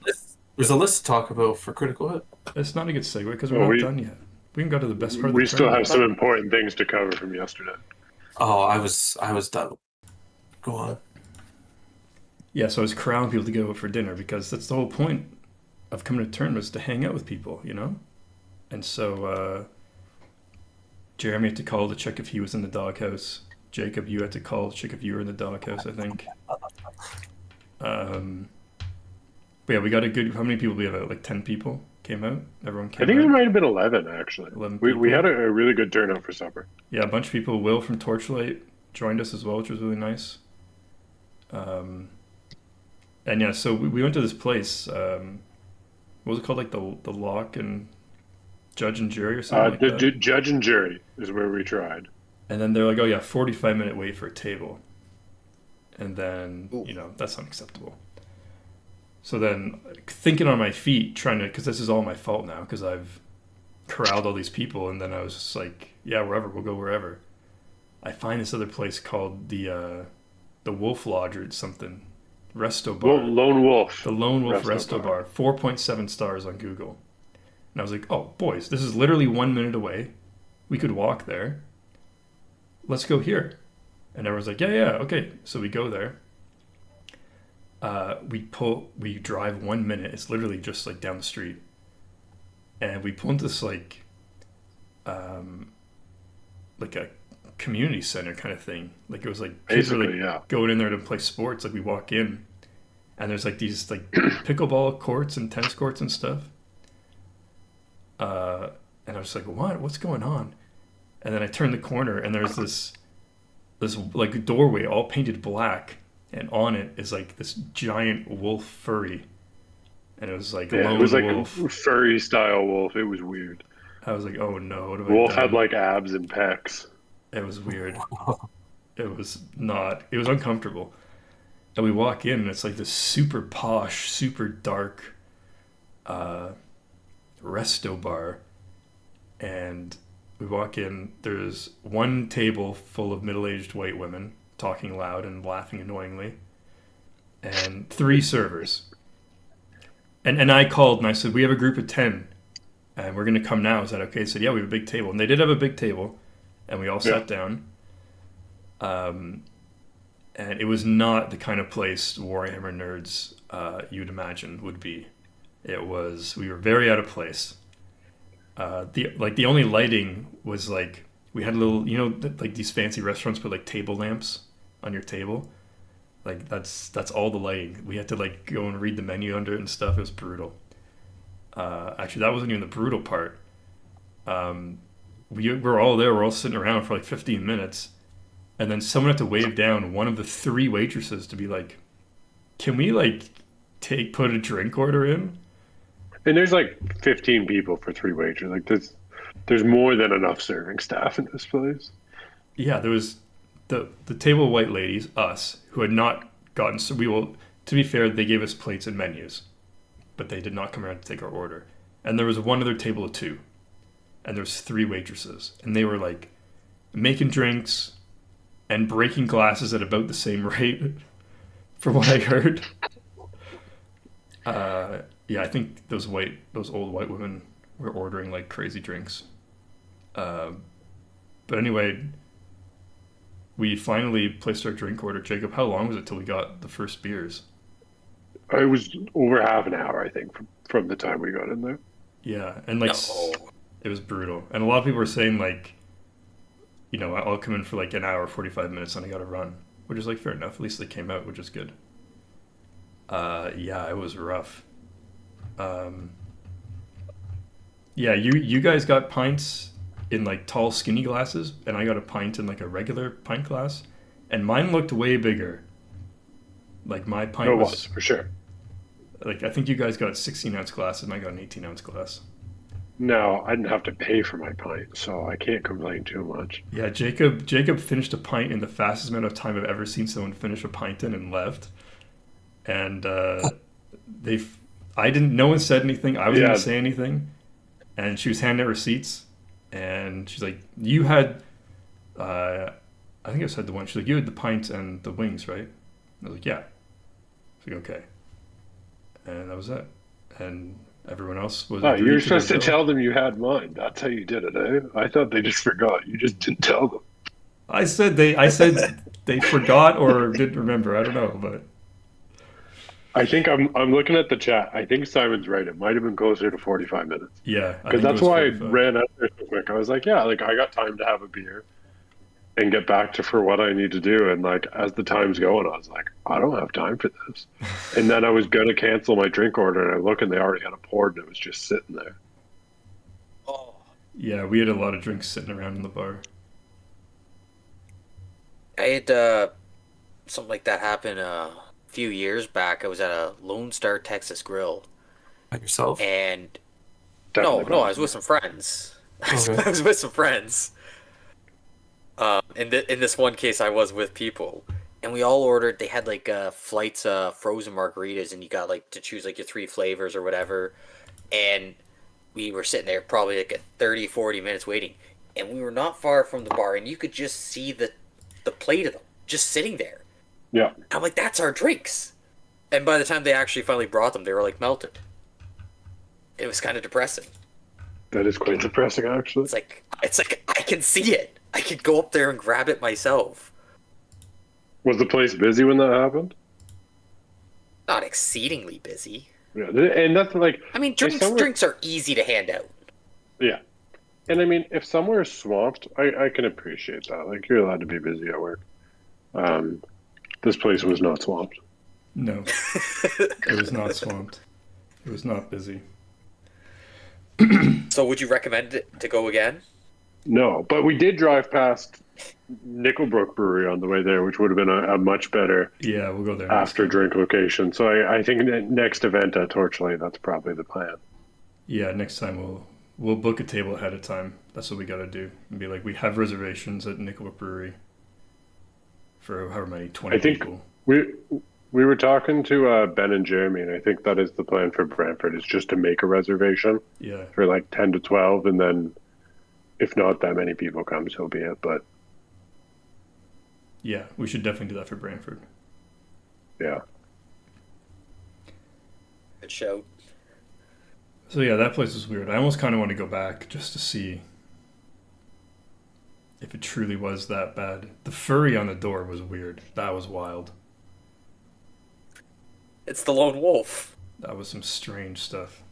there's a list to talk about for Critical Hit. It's not a good segue because we're Well, not done yet. We haven't got to the best part of the We still tournament. have some important things to cover from yesterday. Oh, I was done. Go on. Yeah, so I was corralling people to go out for dinner because that's the whole point of coming to tournaments, to hang out with people, you know? And so Jeremy had to call to check if he was in the doghouse. Jacob, you had to call to check if you were in the doghouse, I think. But yeah, we got a good... How many people do we have out? Like 10 people? came out. Everyone I came think out. there might have been 11 actually. 11 We had people. a really good turnout for supper. Yeah, a bunch of people. Will from Torchlight joined us as well, which was really nice. And yeah, so we went to this place. What was it called? Like the Lock and Judge and Jury or something like The that. judge and jury is where we tried. And then they're like, oh yeah, 45-minute wait for a table. And then, Ooh. that's unacceptable. So then, thinking on my feet, trying to, because this is all my fault now, because I've corralled all these people, and then I was just like, yeah, wherever, we'll go wherever. I find this other place called the Wolf Lodge or something, Resto Bar. Lone Wolf. The Lone Wolf Resto Resto Bar, 4.7 stars on Google. And I was like, oh, boys, this is literally 1 minute away. We could walk there. Let's go here. And everyone's like, yeah, okay. So we go there. We drive 1 minute. It's literally just like down the street. And we pull into this like a community center kind of thing. Like it was like kids were Basically, like yeah. going in there to play sports. Like we walk in and there's like these like pickleball courts and tennis courts and stuff. And I was like, what's going on? And then I turned the corner and there's this like doorway all painted black, and on it is like this giant wolf furry, and it was like Yeah, lone it was like wolf. a furry style wolf. It was weird. I was like, oh no, what have Wolf I done? had like abs and pecs. It was weird. It was not. It was uncomfortable. And we walk in, and it's like this super posh, super dark, resto bar, and we walk in. There's one table full of middle-aged white women talking loud and laughing annoyingly, and 3 servers. And I called and I said, we have a group of 10, and we're gonna come now. Is that okay? They said, yeah, we have a big table, and they did have a big table, and we all sat down. And it was not the kind of place Warhammer nerds you'd imagine would be. We were very out of place. The only lighting was like, we had a little, like these fancy restaurants put like table lamps on your table. Like that's all the lighting. We had to like go and read the menu under it and stuff. It was brutal. Actually, that wasn't even the brutal part. We were all there. We're all sitting around for like 15 minutes. And then someone had to wave down one of the 3 waitresses to be like, can we like put a drink order in? And there's like 15 people for 3 waiters. Like there's more than enough serving staff in this place. Yeah, there was the table of white ladies, us, who had not gotten. So to be fair, they gave us plates and menus, but they did not come around to take our order. And there was one other table of 2, and there's 3 waitresses, and they were like making drinks and breaking glasses at about the same rate, from what I heard. Yeah, I think those old white women were ordering like crazy drinks. But anyway, we finally placed our drink order. Jacob, how long was it till we got the first beers? It was over half an hour, I think, from the time we got in there. Yeah, and like No. it was brutal. And a lot of people were saying like, I'll come in for like an hour, 45 minutes, and I got to run, which is like fair enough. At least they came out, which is good. Yeah, it was rough. Yeah, you guys got pints in like tall, skinny glasses, and I got a pint in like a regular pint glass, and mine looked way bigger. Like my pint It was was, for sure. like, I think you guys got 16-ounce glasses, and I got an 18-ounce glass. No, I didn't have to pay for my pint, so I can't complain too much. Yeah, Jacob finished a pint in the fastest amount of time I've ever seen someone finish a pint in and left. And no one said anything. I wasn't Yeah. gonna say anything. And she was handing out receipts, and she's like, "You had, I think I said the one." She's like, "You had the pint and the wings, right?" I was like, "Yeah." She's like, "Okay," and that was it. And everyone else was. Oh, agreed you were to their supposed to bill. tell them you had mine. That's how you did it, eh? I thought they just forgot. You just didn't tell them. I said they forgot or didn't remember. I don't know, but I think I'm looking at the chat. I think Simon's right. It might have been closer to 45 minutes. yeah, I Because think it that's was why I 45. ran out there so quick. I was like, yeah, like I got time to have a beer. and get back to for what I need to do. And like as the time's going, I was like, I don't have time for this. And then I was gonna cancel my drink order, and I look and they already had it poured, and it was just sitting there. Oh, Yeah, we had a lot of drinks sitting around in the bar. I had something like that happen a few years back. I was at a Lone Star Texas Grill, By yourself? and Definitely no, I was with some friends. Okay. I was with some friends. In this one case, I was with people, and we all ordered. They had like flights frozen margaritas, and you got like to choose like your 3 flavors or whatever. And we were sitting there probably like at 30, 40 minutes waiting, and we were not far from the bar, and you could just see the plate of them just sitting there. Yeah, I'm like, that's our drinks. And by the time they actually finally brought them, they were like melted. It was kind of depressing. that is quite depressing, actually. It's like I can see it. I could go up there and grab it myself. Was the place busy when that happened? Not exceedingly busy. Yeah, and that's like, I mean, if somewhere- drinks are easy to hand out. yeah. And I mean, if somewhere is swamped, I can appreciate that. Like, you're allowed to be busy at work. This place was not swamped. No, it was not swamped. It was not busy. So would you recommend it to go again? No, but we did drive past Nickelbrook Brewery on the way there, which would have been a much better Yeah, we'll go there. after drink location. So I think next event at Torchlight, that's probably the plan. Yeah, next time we'll book a table ahead of time. That's what we got to do. And be like, we have reservations at Nickelbrook Brewery for however many 20 I think people. we were talking to Ben and Jeremy, and I think that is the plan for Brantford, is just to make a reservation Yeah, for like 10 to 12, and then if not that many people come, so be it. But yeah, we should definitely do that for Brantford. yeah, Good show. So yeah, that place was weird. I almost kind of want to go back just to see if it truly was that bad. The furry on the door was weird. That was wild. It's the lone wolf. That was some strange stuff.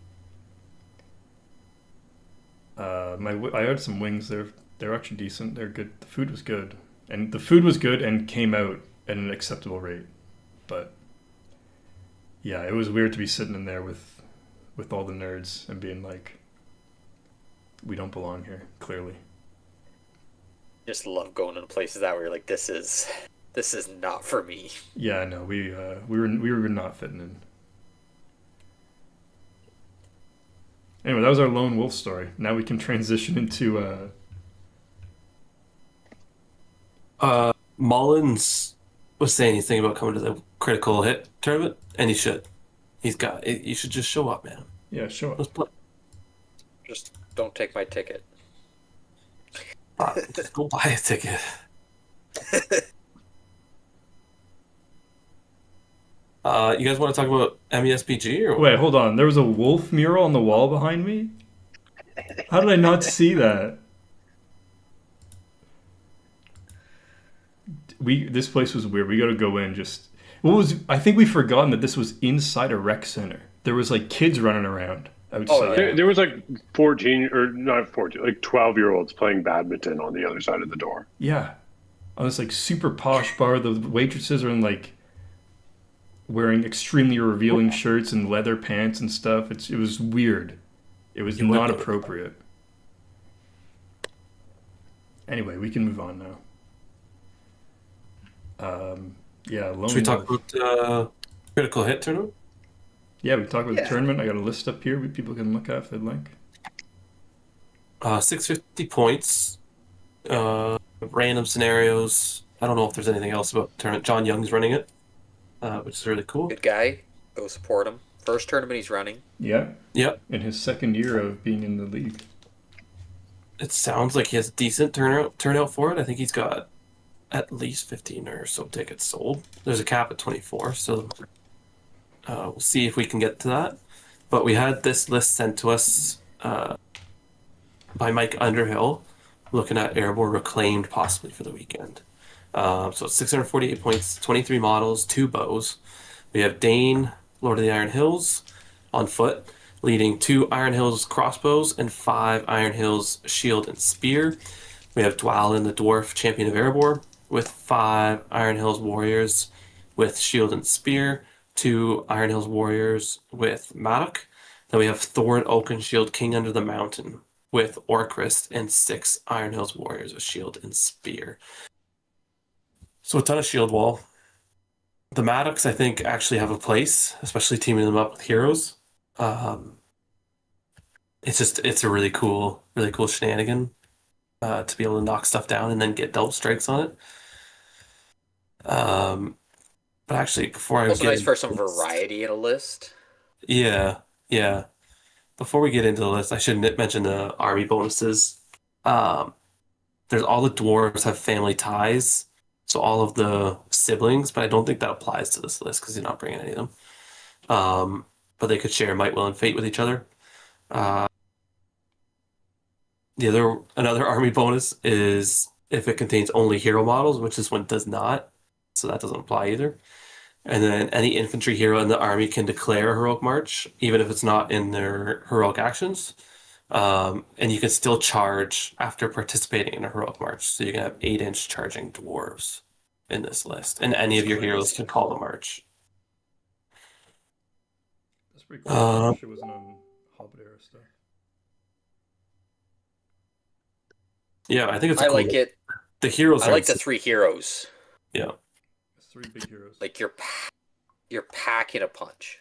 I had some wings. They're actually decent. They're good. The food was good, and came out at an acceptable rate. But yeah, it was weird to be sitting in there with all the nerds and being like, we don't belong here. Clearly. Just love going to places that where you're like, this is not for me. Yeah, no, we were not fitting in. Anyway, that was our lone wolf story. Now we can transition into Mullins was saying he's thinking about coming to the critical hit tournament, and he should. You should just show up, man. yeah, show Let's up. play. Just don't take my ticket. Just go buy a ticket. You guys want to talk about MESBG or what? Wait, hold on. There was a wolf mural on the wall behind me? How did I not see that? This place was weird. We got to go in I think we've forgotten that this was inside a rec center. There was like kids running around outside. Oh, yeah. there was like 14 or not 14, like 12-year-olds playing badminton on the other side of the door. Yeah. On this like super posh bar, the waitresses are in like wearing extremely revealing shirts and leather pants and stuff. It was weird. It was not appropriate. Anyway, we can move on now. Yeah, Lone Should we talk Wolf. about critical hit tournament? Yeah, we can talk about Yeah. the tournament. I got a list up here people can look at if they'd like. 650 points. Random scenarios. I don't know if there's anything else about the tournament. John Young's running it, which is really cool. Good guy. Go support him. First tournament he's running. Yeah, Yep. in his second year of being in the league. It sounds like he has a decent turnout for it. I think he's got at least 15 or so tickets sold. There's a cap at 24, so we'll see if we can get to that. But we had this list sent to us by Mike Underhill, looking at Airborne Reclaimed possibly for the weekend. So it's 648 points, 23 models, 2 bows. We have Dane, Lord of the Iron Hills, on foot, leading 2 Iron Hills crossbows and 5 Iron Hills shield and spear. We have Dwalin, the Dwarf Champion of Erebor, with 5 Iron Hills Warriors with Shield and Spear, 2 Iron Hills Warriors with Madoc. Then we have Thorin Oakenshield, King Under the Mountain, with Orcrist, and 6 Iron Hills Warriors with Shield and Spear. So a ton of shield wall. The Maddox, I think, actually have a place, especially teaming them up with heroes. It's a really cool shenanigan to be able to knock stuff down and then get double strikes on it. But actually, before I Also get nice for into some this- variety in a list. yeah, yeah. Before we get into the list, I should mention the army bonuses. There's all the dwarves have family ties, so all of the siblings, but I don't think that applies to this list because you're not bringing any of them. But they could share might, will, and fate with each other. Another army bonus is if it contains only hero models, which this one does not, so that doesn't apply either. And then any infantry hero in the army can declare a heroic march, even if it's not in their heroic actions. And you can still charge after participating in a heroic march. So you can have 8-inch charging dwarves in this list, and any of your heroes can call the march. That's pretty cool. I wish it wasn't on Hobbit era stuff. Yeah, I think it's I cool. like it. The heroes I are like the 3 heroes. yeah. It's 3 big heroes. Like you're packing a punch.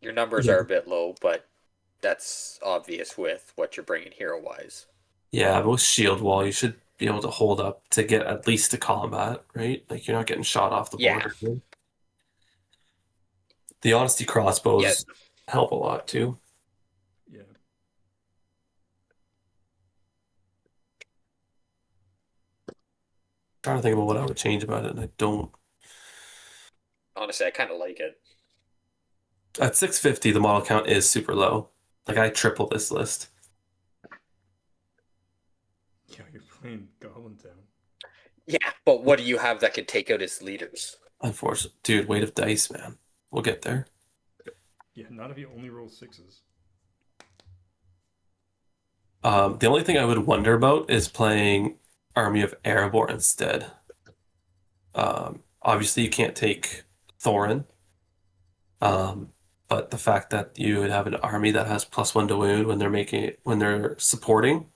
Your numbers are a bit low, but that's obvious with what you're bringing hero-wise. Yeah, but with shield wall, you should be able to hold up to get at least to combat, right? Like you're not getting shot off the Yeah. board. The honesty crossbows help a lot too. Yeah. Trying to think about what I would change about it, and I don't. Honestly, I kind of like it. At 650, the model count is super low. Like I triple this list. Yeah, you're playing Goblin Town. Yeah, but what do you have that could take out his leaders? Unfortunately, dude, weight of dice, man. We'll get there. Yeah, not if you only roll 6s. The only thing I would wonder about is playing Army of Erebor instead. Obviously, you can't take Thorin. But the fact that you would have an army that has +1 to wound when they're supporting,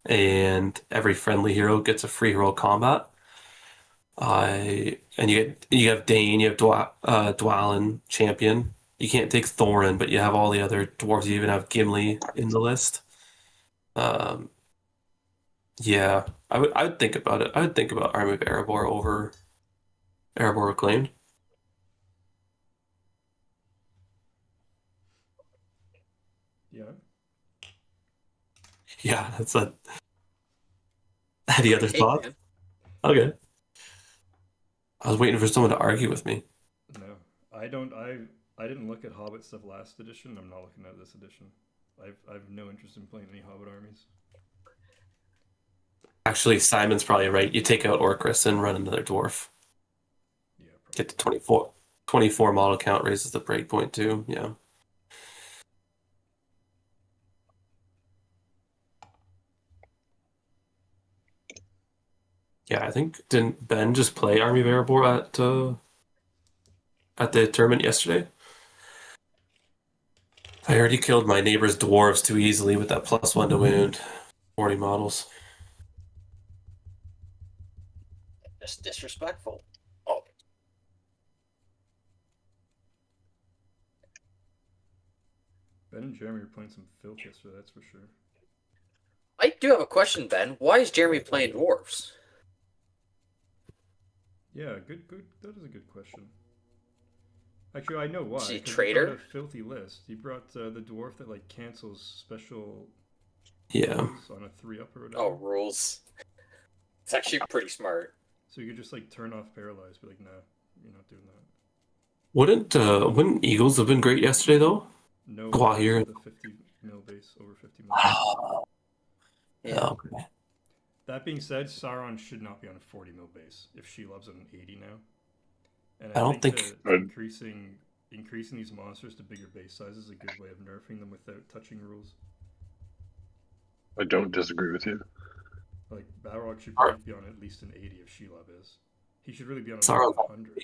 and every friendly hero gets a free roll combat. And you have Dane, you have Dwalin champion. You can't take Thorin, but you have all the other dwarves. You even have Gimli in the list. Yeah, I would think about it. I would think about Army of Erebor over Erebor Reclaimed. Yeah. Yeah, that's a. Any other Hey, thoughts? man. Okay. I was waiting for someone to argue with me. No, I don't. I didn't look at Hobbit stuff last edition. I'm not looking at this edition. I've no interest in playing any Hobbit armies. Actually, Simon's probably right. You take out Orcrist and run another dwarf. Yeah, probably. Get to 24. 24 model count raises the breakpoint too. Yeah. Yeah, I think didn't Ben just play Army of Erebor at the tournament yesterday? I already killed my neighbor's dwarves too easily with that +1 to wound. 40 models. That's disrespectful. Oh, Ben and Jeremy are playing some filth yesterday, that's for sure. I do have a question, Ben. Why is Jeremy playing dwarves? Yeah, good. That is a good question. Actually, I know why. Is he a 'cause traitor? brought a filthy list. He brought the dwarf that like cancels special Yeah. rolls on a 3-up or whatever. Oh, rules. It's actually pretty smart. So you could just like turn off paralyzed, but like, nah, you're not doing that. Wouldn't Eagles have been great yesterday though? No, Go out here. the 50 mil base over 50 mil. Yeah. Okay. That being said, Sauron should not be on a 40 mil base if she loves on an 80 now. And I don't think- that increasing these monsters to bigger base sizes is a good way of nerfing them without touching rules. I don't disagree with you. Like Balrog should probably be on at least an 80 if Shelob is. He should really be on Sauron's a 100.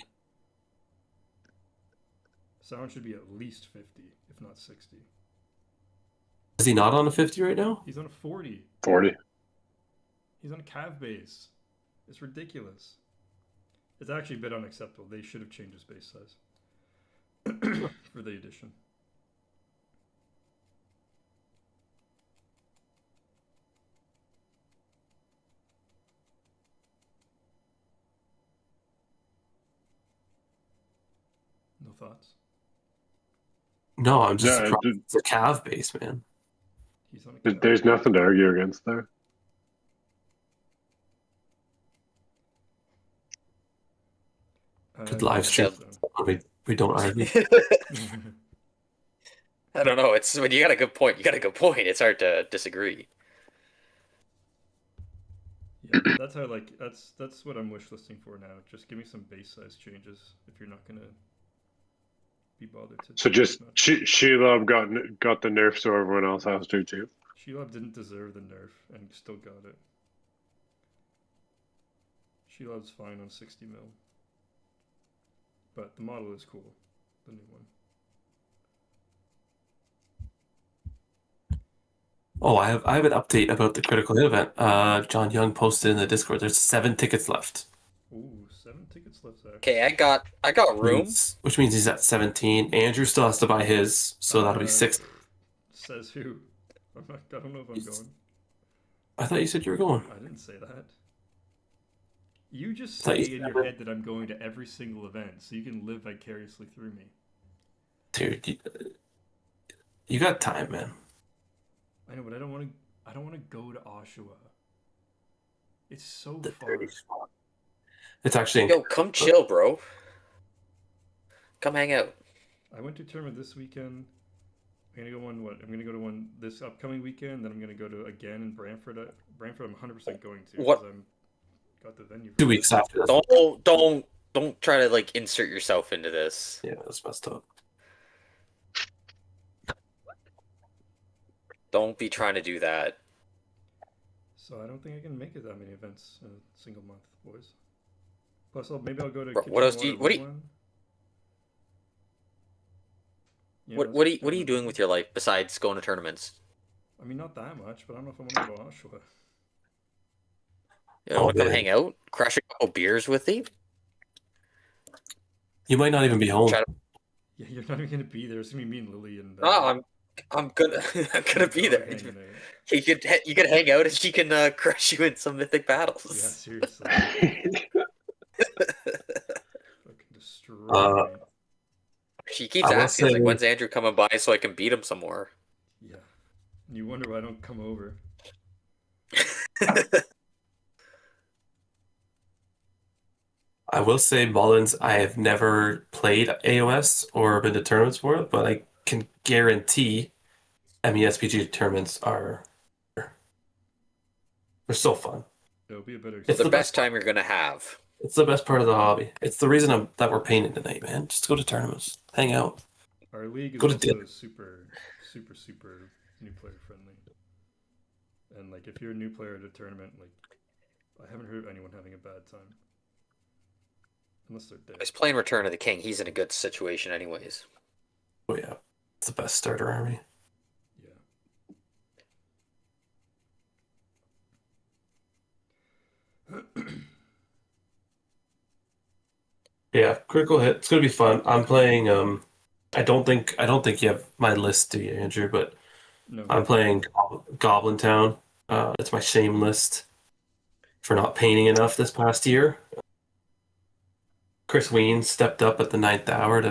Sauron should be at least 50, if not 60. Is he not on a 50 right now? He's on a 40. 40. He's on a cav base. It's ridiculous. It's actually a bit unacceptable. They should have changed his base size for the edition. No thoughts? No, I'm just Yeah, surprised. It's a Cav base, man. He's on a cav. there's nothing to argue against there. Good live stream. We don't argue. I don't know. It's when you got a good point. You got a good point. It's hard to disagree. Yeah, that's how that's what I'm wish listing for now. Just give me some base size changes if you're not gonna be bothered to. So just Shelob got the nerf, so everyone else has to too. Shelob didn't deserve the nerf and still got it. Shelob's fine on 60 mil, but the model is cool, the new one. Oh, I have an update about the critical hit event. John Young posted in the Discord. There's 7 tickets left. Ooh, 7 tickets left there. Okay, I got room. Which means he's at 17. Andrew still has to buy his, so that'll be 6. Says who? I don't know if I'm going. I thought you said you were going. I didn't say that. You just say in your head that I'm going to every single event, so you can live vicariously through me. Dude, you got time, man. I know, but I don't want to go to Oshawa. It's so The far. dirty spot. It's actually. Yo, come chill, bro. Come hang out. I went to a tournament this weekend. I'm gonna go to one this upcoming weekend. Then I'm gonna go to again in Brantford. Brantford, I'm 100% going to. What? I'm got the venue. 2 weeks after this. Don't try to like insert yourself into this. Yeah, that's messed up. Don't be trying to do that. So I don't think I can make it that many events in a single month, boys. Plus, maybe I'll go to. Bro, what else do you? What are you doing with your life besides going to tournaments? I mean, not that much, but I don't know if I want to go to Oshawa. You want to come hang out, crash a couple beers with you? You might not even be home. Yeah, you're not even gonna be there. It's gonna be me and Lily and. I'm gonna be there. You could hang out and she can crush you in some mythic battles. Yeah, seriously. Fucking destroy me. She keeps asking, like, when's Andrew coming by so I can beat him some more? Yeah. And you wonder why I don't come over. I will say, Mullins, I have never played AOS or been to tournaments for it, but I can guarantee MESBG tournaments are they're so fun. It'll be a better. It's the best time you're gonna have. It's the best part of the hobby. It's the reason that we're painting tonight, man. Just go to tournaments, hang out. Our league is also super new player friendly. And like, if you're a new player at a tournament, like, I haven't heard of anyone having a bad time. Unless they're dead. He's playing Return of the King. He's in a good situation, anyways. Oh yeah, it's the best starter army. Yeah. Yeah, critical hit. It's gonna be fun. I'm playing. I don't think you have my list, do you, Andrew? But No. I'm playing Goblin Town. It's my shame list for not painting enough this past year. Chris Ween stepped up at the 9th hour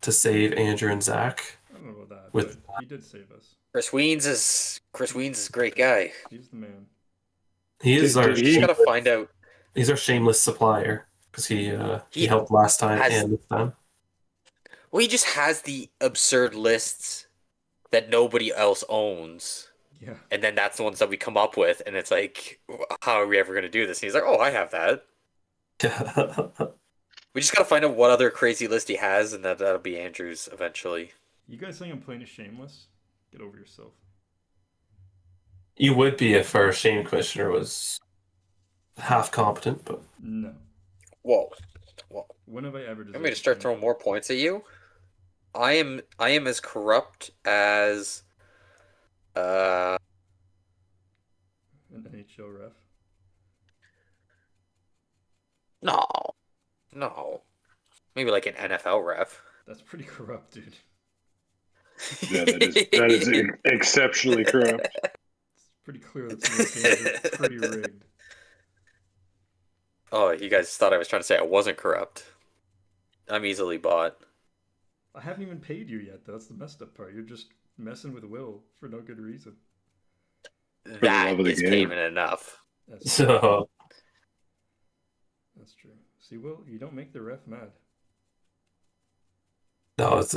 to save Andrew and Zach. I don't know about that, but he did save us. Chris Weens is a great guy. He's the man. He is our. You gotta find out. He's our shameless supplier because he helped last time and this time. Well, he just has the absurd lists that nobody else owns. Yeah. And then that's the ones that we come up with, and it's like, how are we ever gonna do this? And he's like, oh, I have that. We just gotta find out what other crazy list he has, and that'll be Andrew's eventually. You guys think I'm playing a shameless? Get over yourself. You would be if our Shane commissioner was half competent, but No. Whoa. Whoa. When have I ever You deserved want me to a start shame throwing point? more points at you? I am as corrupt as uh An NHL ref? no. No. Maybe like an NFL ref. That's pretty corrupt, dude. Yeah, that is exceptionally corrupt. It's pretty clear that some of these games are pretty rigged. Oh, you guys thought I was trying to say I wasn't corrupt. I'm easily bought. I haven't even paid you yet, though. That's the messed up part. You're just messing with Will for no good reason. the love That of the is game. payment enough. That's so That's true. See, Will, you don't make the ref mad. no, it's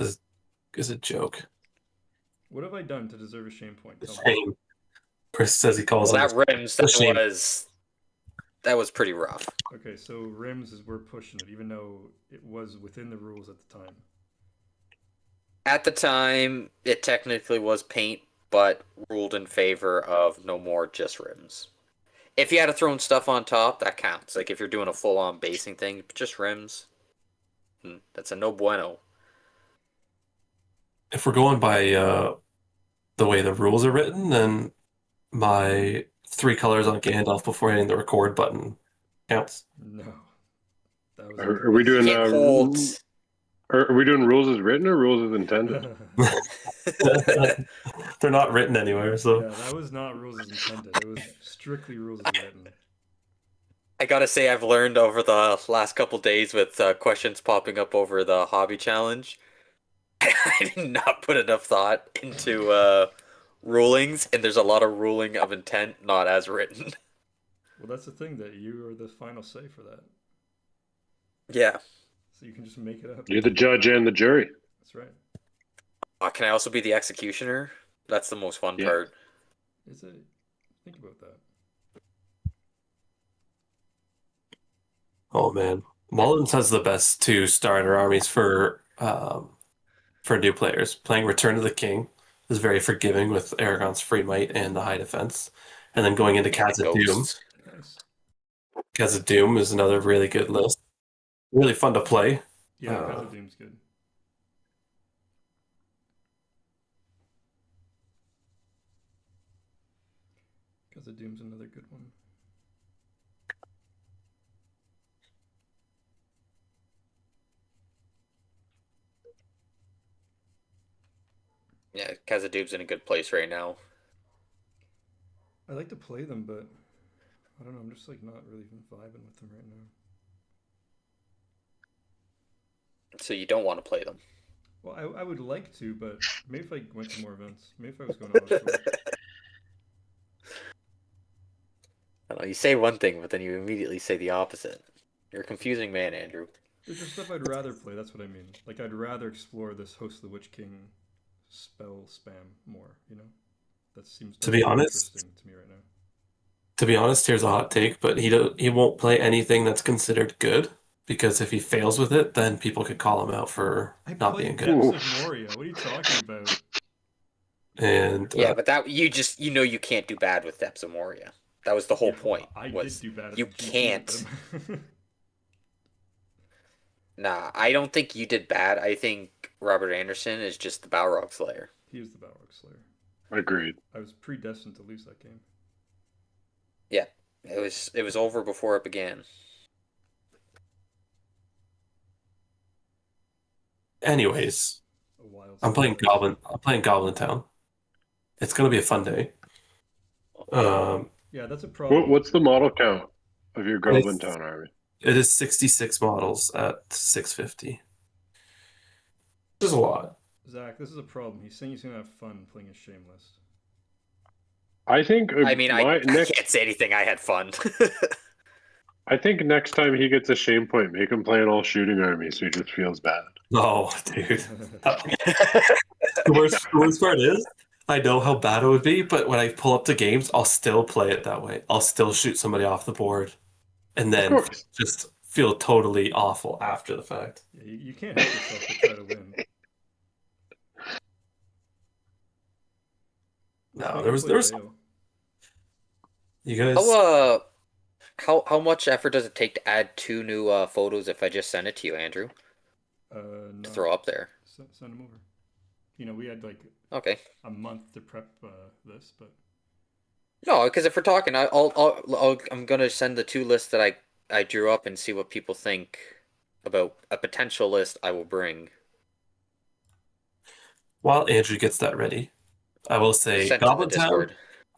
a joke. What have I done to deserve a shame point? Tell me. Shane. Chris says he calls Well, him that rims, a shame. that was pretty rough. Okay, so rims is we're pushing it, even though it was within the rules at the time. At the time, it technically was paint, but ruled in favor of no more just rims. If you had to throw stuff on top, that counts. Like if you're doing a full-on basing thing, just rims, that's a no bueno. If we're going by the way the rules are written, then my 3 colors on Gandalf before hitting the record button counts. No, that was. Are we doing Can't hold. Are we doing rules as written or rules as intended? They're not written anywhere, so Yeah, that was not rules as intended. It was strictly rules as written. I gotta say, I've learned over the last couple days with questions popping up over the hobby challenge. I did not put enough thought into rulings, and there's a lot of ruling of intent not as written. Well, that's the thing, that you are the final say for that. Yeah. So you can just make it up. You're the judge and the jury. That's right. Can I also be the executioner? That's the most fun Yeah. part. Think about that. oh man. Mullins has the best 2 starter armies for new players. Playing Return of the King is very forgiving with Aragon's Free Might and the High Defense. And then going into Khazad Doom. Ghosts. Nice. Khazad Doom is another really good list. Really fun to play. Yeah, Khazad Doom's good. Khazad Doom's another good one. Yeah, Khazad-dûm's in a good place right now. I like to play them, but I don't know. I'm just like not really even vibing with them right now. So you don't want to play them. Well, I would like to, but maybe if I went to more events. Maybe if I was going to Oxford. I don't know, you say one thing, but then you immediately say the opposite. You're a confusing man, Andrew. There's just stuff I'd rather play. That's what I mean. Like I'd rather explore this Host of the Witch King spell spam more. You know, that seems To be more honest- interesting to me right now. To be honest, here's a hot take, but he won't play anything that's considered good because if he fails with it, then people could call him out for I not played being good. Depths of Moria. What are you talking about? And Yeah, but that you know you can't do bad with Depths of Moria. That was the whole point. I was did do bad. At you the GP can't. with them. Nah, I don't think you did bad. I think Robert Anderson is just the Balrog Slayer. He is the Balrog Slayer. Agreed. I was predestined to lose that game. Yeah, it was over before it began. anyways, A wild. I'm playing surprise. Goblin Town. It's gonna be a fun day. Yeah, that's a problem. What's the model count of your Goblin It's- Town army? It is 66 models at 650. There's a lot. Zach, this is a problem. He's saying he's gonna have fun playing a shameless. I think. I mean, I can't say anything. I had fun. I think next time he gets a shame point, make him play an all shooting army, so he just feels bad. No, dude. The worst part is, I know how bad it would be, but when I pull up to games, I'll still play it that way. I'll still shoot somebody off the board, and then Of course. just feel totally awful after the fact. Yeah, you can't help yourself to try to win. No, there was You guys, How much effort does it take to add 2 new photos if I just send it to you, Andrew, to No, throw up there? send them over. We had like Okay. a month to prep this, but No, because if we're talking, I'm gonna send the 2 lists that I drew up and see what people think about a potential list I will bring. while Andrew gets that ready, I will say Sent to the Goblin Town.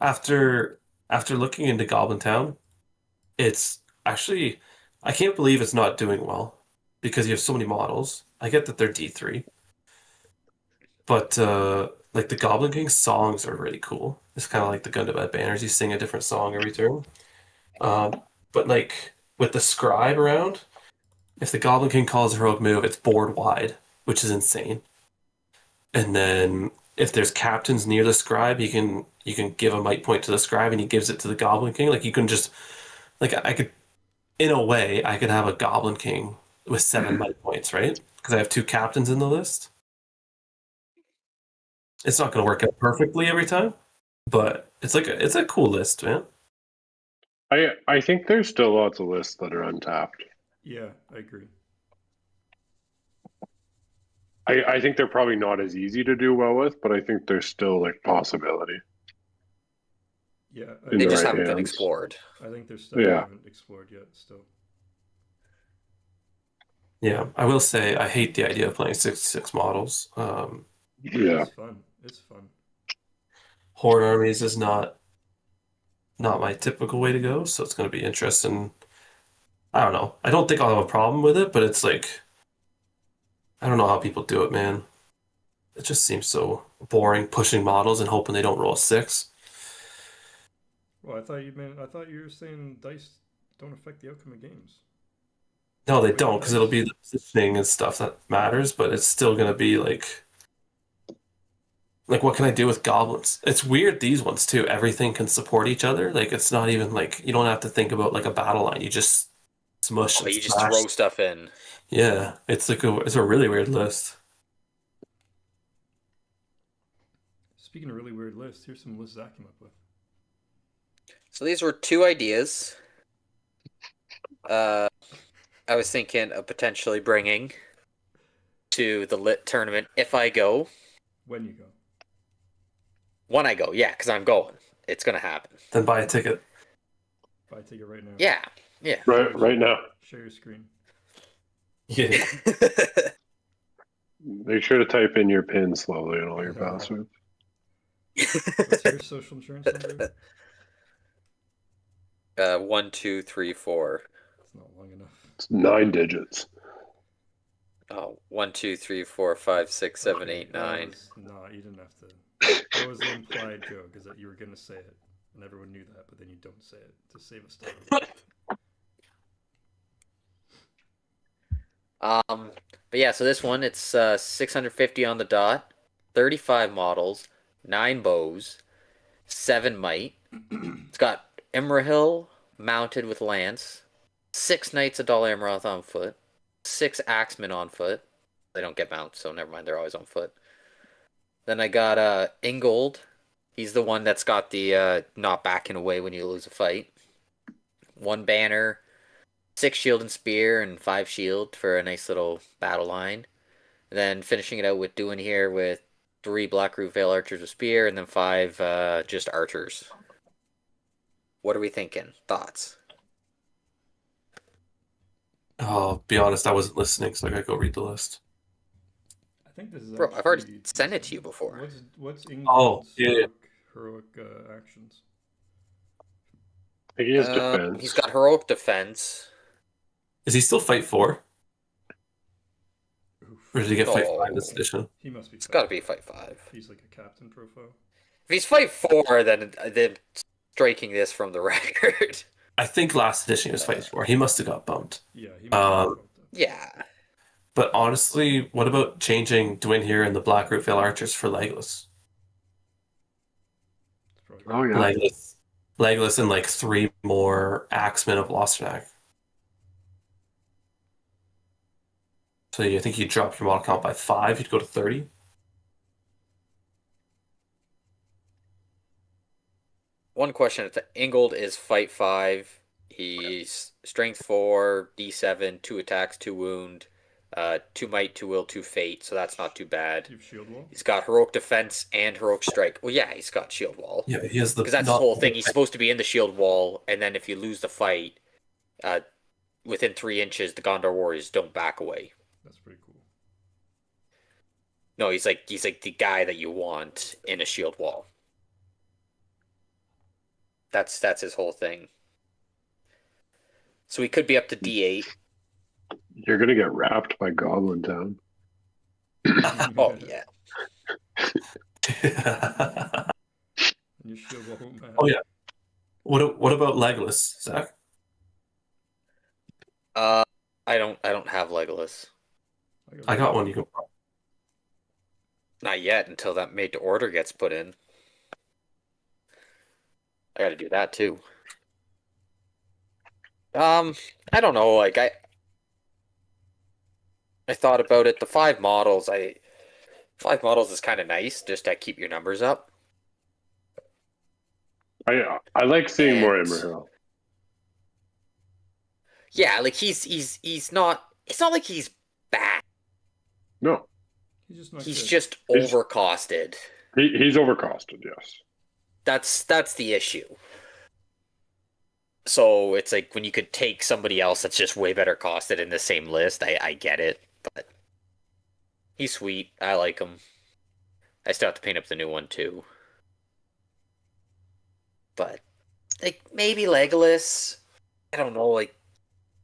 Discord. After looking into Goblin Town, it's actually I can't believe it's not doing well because you have so many models. I get that they're D3, but like the Goblin King songs are really cool. It's kind of like the Gundam banners. You sing a different song every turn. But like with the scribe around, if the Goblin King calls a heroic move, it's board wide, which is insane. And then if there's captains near the scribe, you can give a might point to the scribe and he gives it to the Goblin King. Like you can just like I could in a way I could have a Goblin King with 7 might points, right? Because I have 2 captains in the list. It's not going to work out perfectly every time, but it's a cool list, man. I think there's still lots of lists that are untapped. yeah, I agree. I think they're probably not as easy to do well with, but I think there's still like possibility. Yeah, In They the just right haven't been hands. explored. I think there's stuff we Yeah. haven't explored yet. Still, Yeah, I will say I hate the idea of playing 66 models. Yeah. it's fun. It's fun. Horde armies is not my typical way to go, so it's going to be interesting. I don't know. I don't think I'll have a problem with it, but it's like I don't know how people do it, man. It just seems so boring pushing models and hoping they don't roll a 6. Well, I thought you were saying dice don't affect the outcome of games. No, they Wait, don't, because it'll dice. be the positioning and stuff that matters, but it's still gonna be like what can I do with goblins? It's weird these ones too. Everything can support each other. Like it's not even like you don't have to think about like a battle line. You just smush Oh, and you just smash. throw stuff in. Yeah, it's a really weird list. Speaking of really weird lists, here's some lists Zach came up with. So these were 2 ideas. I was thinking of potentially bringing to the lit tournament if I go. When you go. When I go, yeah, because I'm going. It's gonna happen. Then buy a ticket. Buy a ticket right now. Yeah, yeah. Right now. Share your screen. Yeah. Make sure to type in your PIN slowly and all your passwords. What's your social insurance number? 1, 2, 3, 4. It's not long enough. It's 9 digits. Oh, 1, 2, 3, 4, 5, 6, 7, Okay, 8, 9. No, you didn't have to. That was the implied joke, is that you were going to say it. And everyone knew that, but then you don't say it to save us time. But yeah, so this one, it's 650 on the dot, 35 models, 9 bows, 7 might. It's got Imrahil mounted with lance, 6 knights of Dal Amroth on foot, 6 axemen on foot. They don't get mounts, so never mind, they're always on foot. Then I got Ingold. He's the one that's got the not backing away when you lose a fight. 1 banner, 6 shield and spear, and 5 shield for a nice little battle line. And then finishing it out with doing here with 3 Blackroot Vale archers with spear, and then 5 just archers. What are we thinking? Thoughts? Oh, be honest, I wasn't listening, so I gotta go read the list. I think this is Bro, I've already actually- sent it to you before. What's Oh, Ingrid's yeah. heroic actions? I think he has defense. He's got heroic defense. Is he still fight 4? Oof. Or did he get fight 5 Oh. this edition? He must be. It's got to be fight 5. He's like a captain profile. If he's fight 4, then striking this from the record. I think last edition he was fight 4. He must have got bumped. Yeah, he must be Yeah. But honestly, what about changing Dwyn here and the Blackroot Vale Archers for Legolas? Oh, yeah. Legolas and like 3 more Axemen of Losternac. So you think you drop your model count by 5, you'd go to 30? one question. Ingold is fight 5. He's strength 4, D7, 2 attacks, 2 wound, 2 might, 2 will, 2 fate. So that's not too bad. You have shield wall. He's got heroic defense and heroic strike. Well, yeah, he's got shield wall. Yeah, he has the Because that's his whole thing. He's supposed to be in the shield wall, and then if you lose the fight, within 3 inches, the Gondor warriors don't back away. That's pretty cool. No, he's like the guy that you want in a shield wall. That's his whole thing. So he could be up to D8. You're gonna get wrapped by Goblin Town. Oh yeah. Your shield wall won't matter. Oh yeah. What about Legolas, Zach? I don't have Legolas. I got one. You can. Not yet, until that made to order gets put in. I gotta do that too. I don't know, like I thought about it. The 5 models is kind of nice just to keep your numbers up. I like seeing more And- Imrahil. Yeah, like he's not. It's not like he's bad. No, He's just not He's good. just He's- overcosted. he's overcosted. Yes. That's the issue. So it's like when you could take somebody else that's just way better costed in the same list, I get it, but he's sweet. I like him. I still have to paint up the new one too. But like maybe Legolas, I don't know, like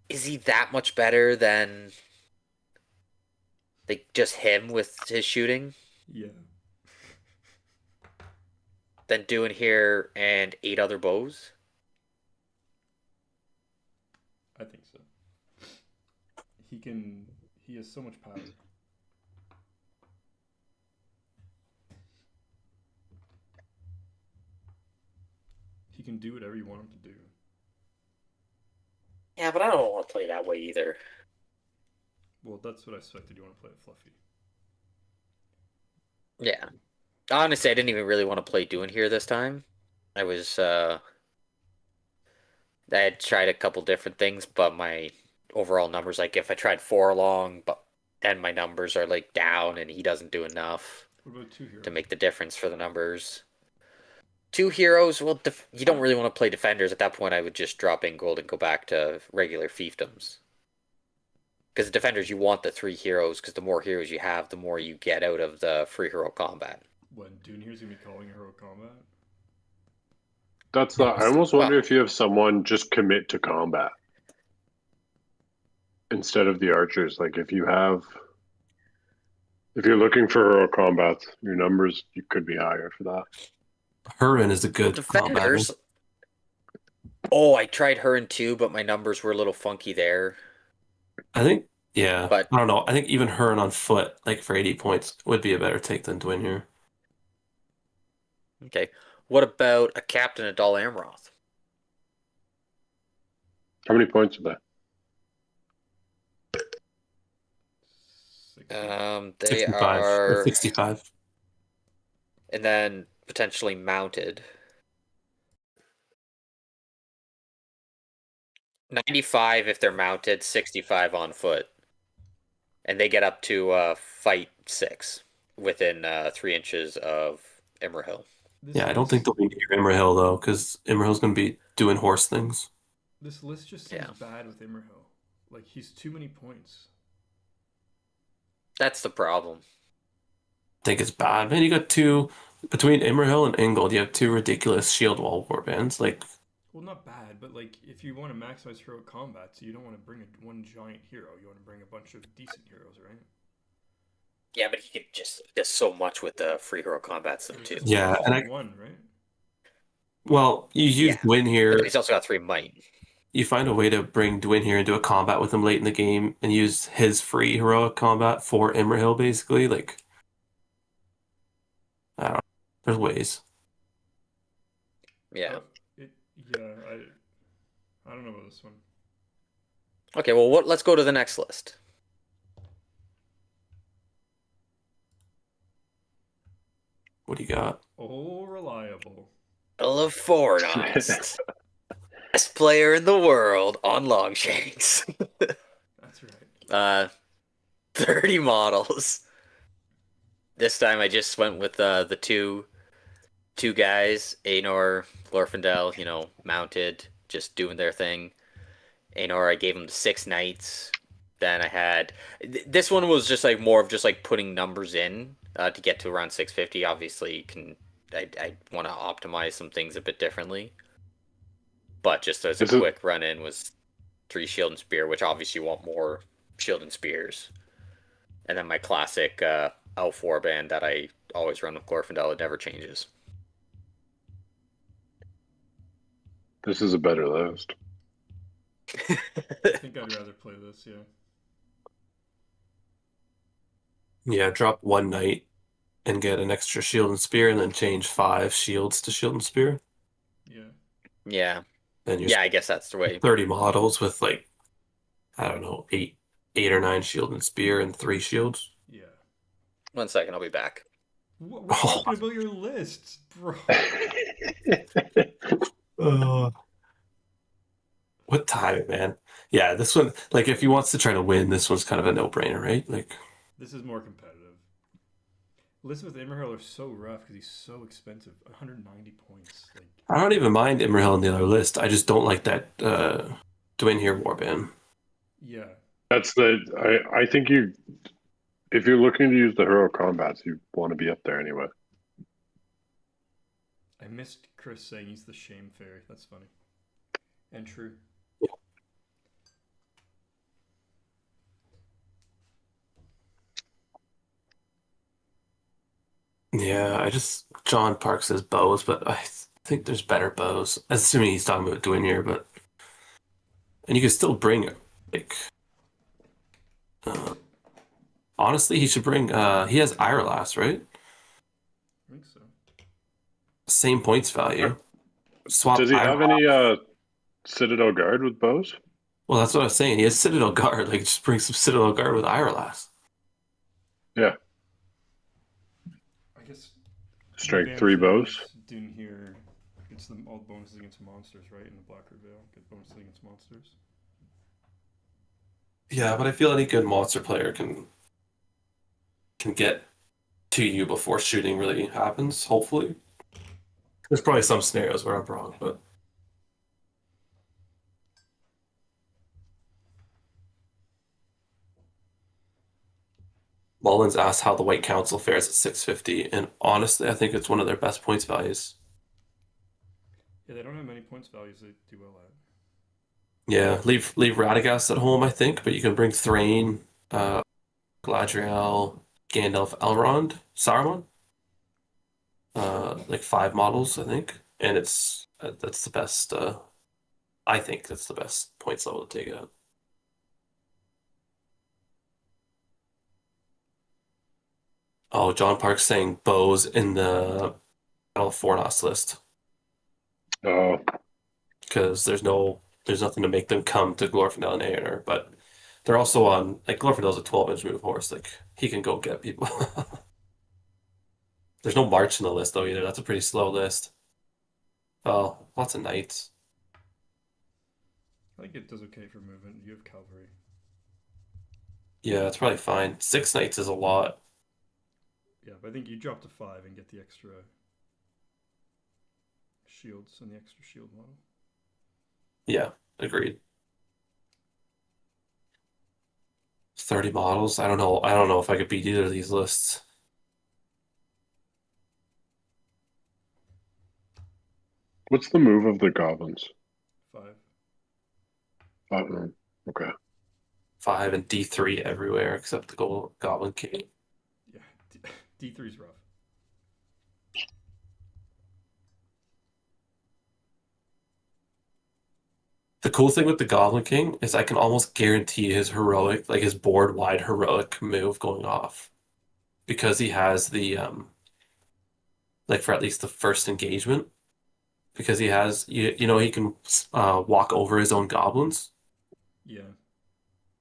is he that much better than like just him with his shooting Yeah. than doing here and 8 other bows? I think so. He has so much power. He can do whatever you want him to do. Yeah, but I don't want to play that way either. Well, that's what I expected. You want to play it fluffy. Yeah. Honestly, I didn't even really want to play doing here this time. I had tried a couple different things, but my overall numbers, like if I tried 4 along, but then my numbers are like down and he doesn't do enough What about 2 heroes? to make the difference for the numbers. 2 heroes, well, you don't really want to play defenders. At that point, I would just drop in gold and go back to regular fiefdoms. Because defenders, you want the 3 heroes, because the more heroes you have, the more you get out of the free hero combat. When Dune here's gonna be calling hero combat. That's the. I almost wonder Well- if you have someone just commit to combat instead of the archers. Like if you're looking for hero combat, your numbers you could be higher for that. Hurin is a good Defenders. Oh, I tried Hurin too, but my numbers were a little funky there. I think, yeah. But- I don't know. I think even Hurin on foot, like for 80 points, would be a better take than Dwin here. Okay. What about a Captain Adal Amroth? How many points are that? 60. They 65. are, 65. and then potentially mounted. 95 if they're mounted, 65 on foot. And they get up to fight 6 within 3 inches of Imrahil. This Yeah, I don't list- think they'll be near Imrahil, though, because Imrahil's going to be doing horse things. This list just seems Yeah. bad with Imrahil. Like he's too many points. That's the problem. I think it's bad. Man, you got between Imrahil and Ingold, you have 2 ridiculous shield wall warbands. Like, Well, not bad, but like if you want to maximize hero combat, so you don't want to bring one giant hero. You want to bring a bunch of decent heroes, right? Yeah, but he could just does so much with the free hero combats though too. Yeah, Just and one, right? well, you use Yeah. Dwin here. But he's also got 3 might. You find a way to bring Dwin here into a combat with him late in the game and use his free heroic combat for Imrahil, basically. Like, I don't know. There's ways. Yeah. I don't know about this one. Okay, well let's go to the next list. What do you got? Oh, reliable. Battle of Fornost. Best player in the world on Longshanks. That's right. 30 models. This time I just went with the two guys, Aenor, Glorfindel, mounted, just doing their thing. Aenor, I gave him 6 knights. Then I had this one was just like more of just like putting numbers in to get to around 650. Obviously, I want to optimize some things a bit differently. But just as a quick run in was 3 shield and spear, which obviously you want more shield and spears. And then my classic L4 band that I always run with Glorfindel, it never changes. This is a better list. I think I'd rather play this, yeah. Yeah, drop 1 knight and get an extra shield and spear, and then change 5 shields to shield and spear. Yeah. Yeah. Then you're Yeah, I guess that's the way. 30 models with like, I don't know, 8 or 9 shield and spear and 3 shields. Yeah. 1 second, I'll be back. We're talking about your lists, bro. What time, man? Yeah, this one, like, if he wants to try to win, this one's kind of a no-brainer, right? Like, This is more competitive. Lists with Imrahil are so rough because he's so expensive. 190 points. Like, I don't even mind Imrahil on the other list. I just don't like that Dwayne here warband. yeah. That's I think if you're looking to use the hero combats, you want to be up there anyway. I missed Chris saying he's the shame fairy. That's funny. And true. Yeah, John Park says bows, but I think there's better bows. Assuming he's talking about doing here, but and you can still bring like honestly, he should bring he has Irolas, right? I think so. Same points value. Swap. Does he have any Citadel Guard with bows? Well, that's what I was saying. He has Citadel Guard. Like, just bring some Citadel Guard with Irolas. Yeah. I guess Strength 3 bows. Dune here gets them all bonuses against monsters, right? In the Black Reveal, get bonuses against monsters. Yeah, but I feel any good monster player can get to you before shooting really happens, hopefully. There's probably some scenarios where I'm wrong, but Mullins asked how the White Council fares at 650, and honestly, I think it's one of their best points values. Yeah, they don't have many points values they do well at. Yeah, leave Radagast at home, I think, but you can bring Thrain, Galadriel, Gandalf, Elrond, Saruman. Like 5 models, I think, and that's the best. I think that's the best points level to take it out. Oh, John Park's saying bows in the Battle of Fornos list Oh, because there's nothing to make them come to Glorfindel and Aeonor, but they're also on like Glorfindel's a 12-inch move horse, like he can go get people. There's no march in the list though either. That's a pretty slow list. Oh, lots of knights. I think it does okay for movement. You have cavalry. Yeah, it's probably fine. 6 knights is a lot. Yeah, but I think you drop to 5 and get the extra shields and the extra shield model. Yeah, agreed. 30 models. I don't know if I could beat either of these lists. what's the move of the goblins? 5. Okay. 5 and D3 everywhere except the Goblin King. Yeah, D3's rough. The cool thing with the Goblin King is I can almost guarantee his heroic, like his board-wide heroic move going off. Because he has the like for at least the first engagement. Because he has he can walk over his own goblins. Yeah.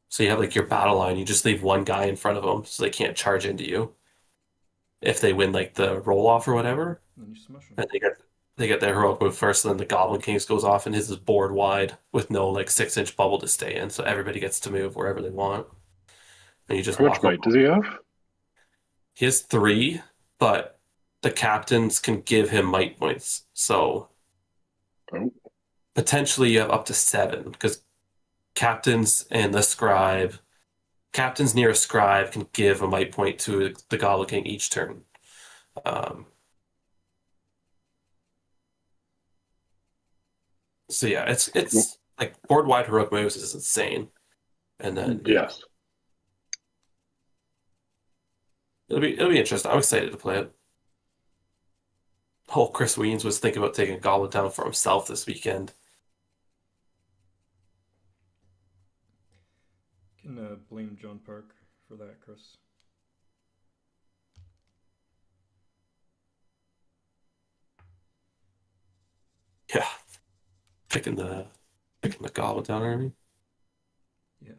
So you have like your battle line, you just leave one guy in front of them so they can't charge into you. If they win like the roll off or whatever, And then you smush them. and they get their heroic move first, and then the Goblin Kings goes off, and his is board wide with no like 6-inch bubble to stay in, so everybody gets to move wherever they want, and you just How much walk might over. does he have? He has 3, but the captains can give him might points, so Oh, potentially you have up to 7 because captains and the scribe, captains near a scribe can give a might point to the Goblin King each turn. Um, so yeah, it's like board wide heroic moves is insane, and then yes. it'll be interesting. I'm excited to play it. Whole Chris Weens was thinking about taking a Goblin down for himself this weekend. Can blame John Park for that, Chris. Yeah, picking the Goblin down army. Yeah.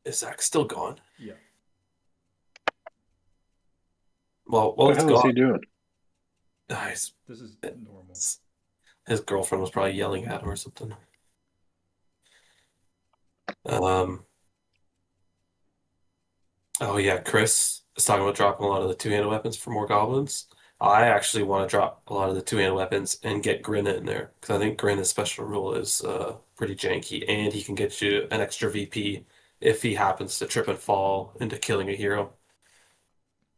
Is Zach still gone? Yeah. Well, What it's the hell is he gone. doing? Nice. This is normal. His girlfriend was probably yelling at him or something. Um. Oh yeah, Chris is talking about dropping a lot of the two-handed weapons for more goblins. I actually want to drop a lot of the two-handed weapons and get Grin in there because I think Grin's special rule is pretty janky, and he can get you an extra VP if he happens to trip and fall into killing a hero,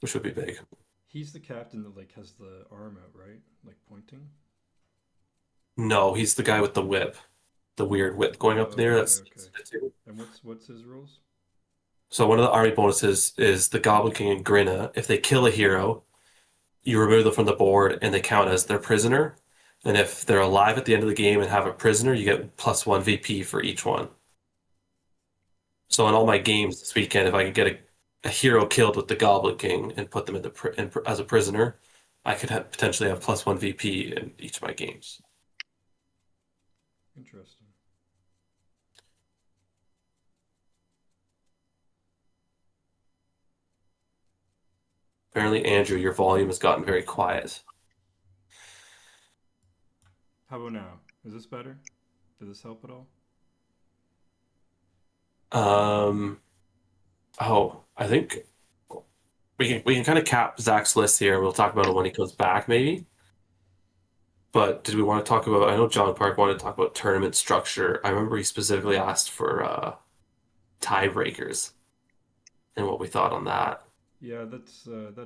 which would be big. He's the captain that like has the arm out, right? Like pointing. No, he's the guy with the whip, the weird whip going up there. Okay, That's okay. And what's his rules? so one of the army bonuses is the Goblin King and Grinna. If they kill a hero, you remove them from the board and they count as their prisoner. And if they're alive at the end of the game and have a prisoner, you get +1 VP for each one. So in all my games this weekend, if I could get a hero killed with the Goblin King and put them as a prisoner, I could potentially have +1 VP in each of my games. Interesting. Apparently, Andrew, your volume has gotten very quiet. How about now? Is this better? Does this help at all? I think we can kind of cap Zach's list here. We'll talk about it when he comes back, maybe. But did we want to talk about? I know John Park wanted to talk about tournament structure. I remember he specifically asked for tiebreakers and what we thought on that. Yeah, that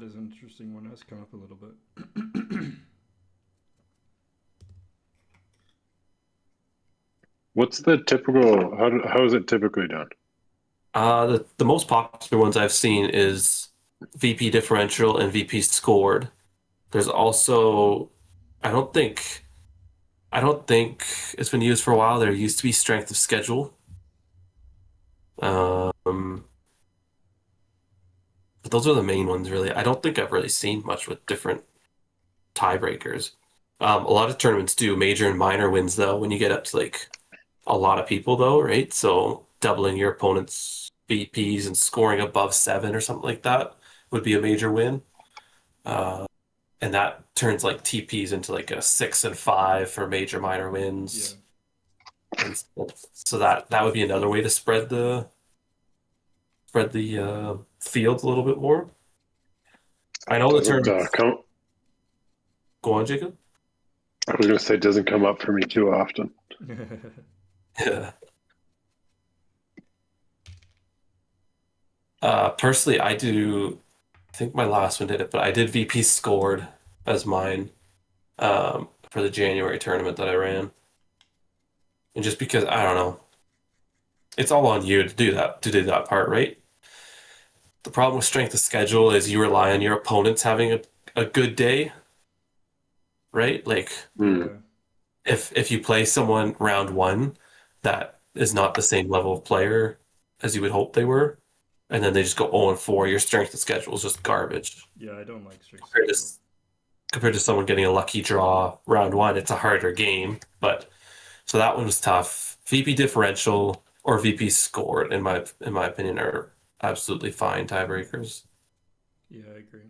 is an interesting one. That's come up a little bit. What's the typical? How is it typically done? The most popular ones I've seen is VP differential and VP scored. There's also, I don't think it's been used for a while. There used to be strength of schedule. But those are the main ones, really. I don't think I've really seen much with different tiebreakers. A lot of tournaments do major and minor wins, though, when you get up to like a lot of people, though, right? So doubling your opponent's VPs and scoring above 7 or something like that would be a major win. And that turns like TPs into like a 6 and 5 for major minor wins. Yeah. And so that would be another way to spread the field a little bit more. I know the Doesn't, term. Go on, Jacob. I was going to say it doesn't come up for me too often. Yeah. Personally, I think my last one did it, but I did VP scored as mine for the January tournament that I ran. And just because, I don't know, it's all on you to do that part, right? The problem with strength of schedule is you rely on your opponents having a good day, right? Like Yeah. if you play someone round 1 that is not the same level of player as you would hope they were, and then they just go 0 and 4, your strength of schedule is just garbage. Yeah, I don't like strength Compared to, schedule. compared to someone getting a lucky draw round 1, it's a harder game. But so that one was tough. VP differential or VP scored, in my opinion, are absolutely fine tiebreakers. Yeah, I agree.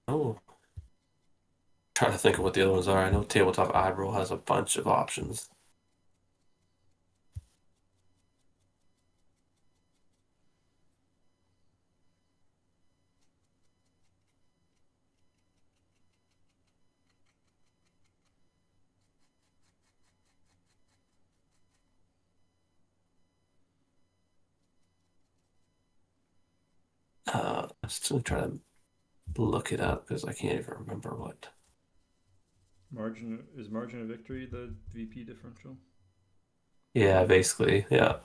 Oh, trying to think of what the other ones are. I know Tabletop Admiral has a bunch of options. I'm still trying to look it up because I can't even remember what. Margin of victory the VP differential? Yeah, basically, yeah.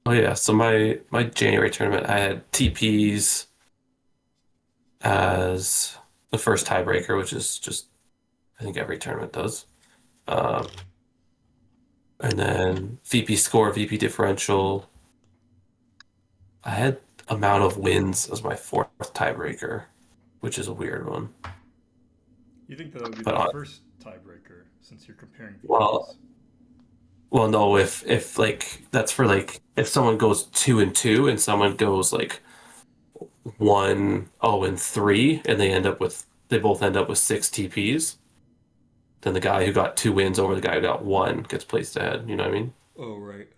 Oh yeah, so my January tournament, I had TPs as the first tiebreaker, which is just I think every tournament does. Um, and then VP score, VP differential. I had amount of wins as my fourth tiebreaker, which is a weird one. You think that would be But the first tiebreaker since you're comparing well, VPs? well, no, if like that's for like if someone goes 2-2 and someone goes like 1-0-3 and they both end up with six TPs, then the guy who got two wins over the guy who got one gets placed ahead. You know what I mean? Oh, right.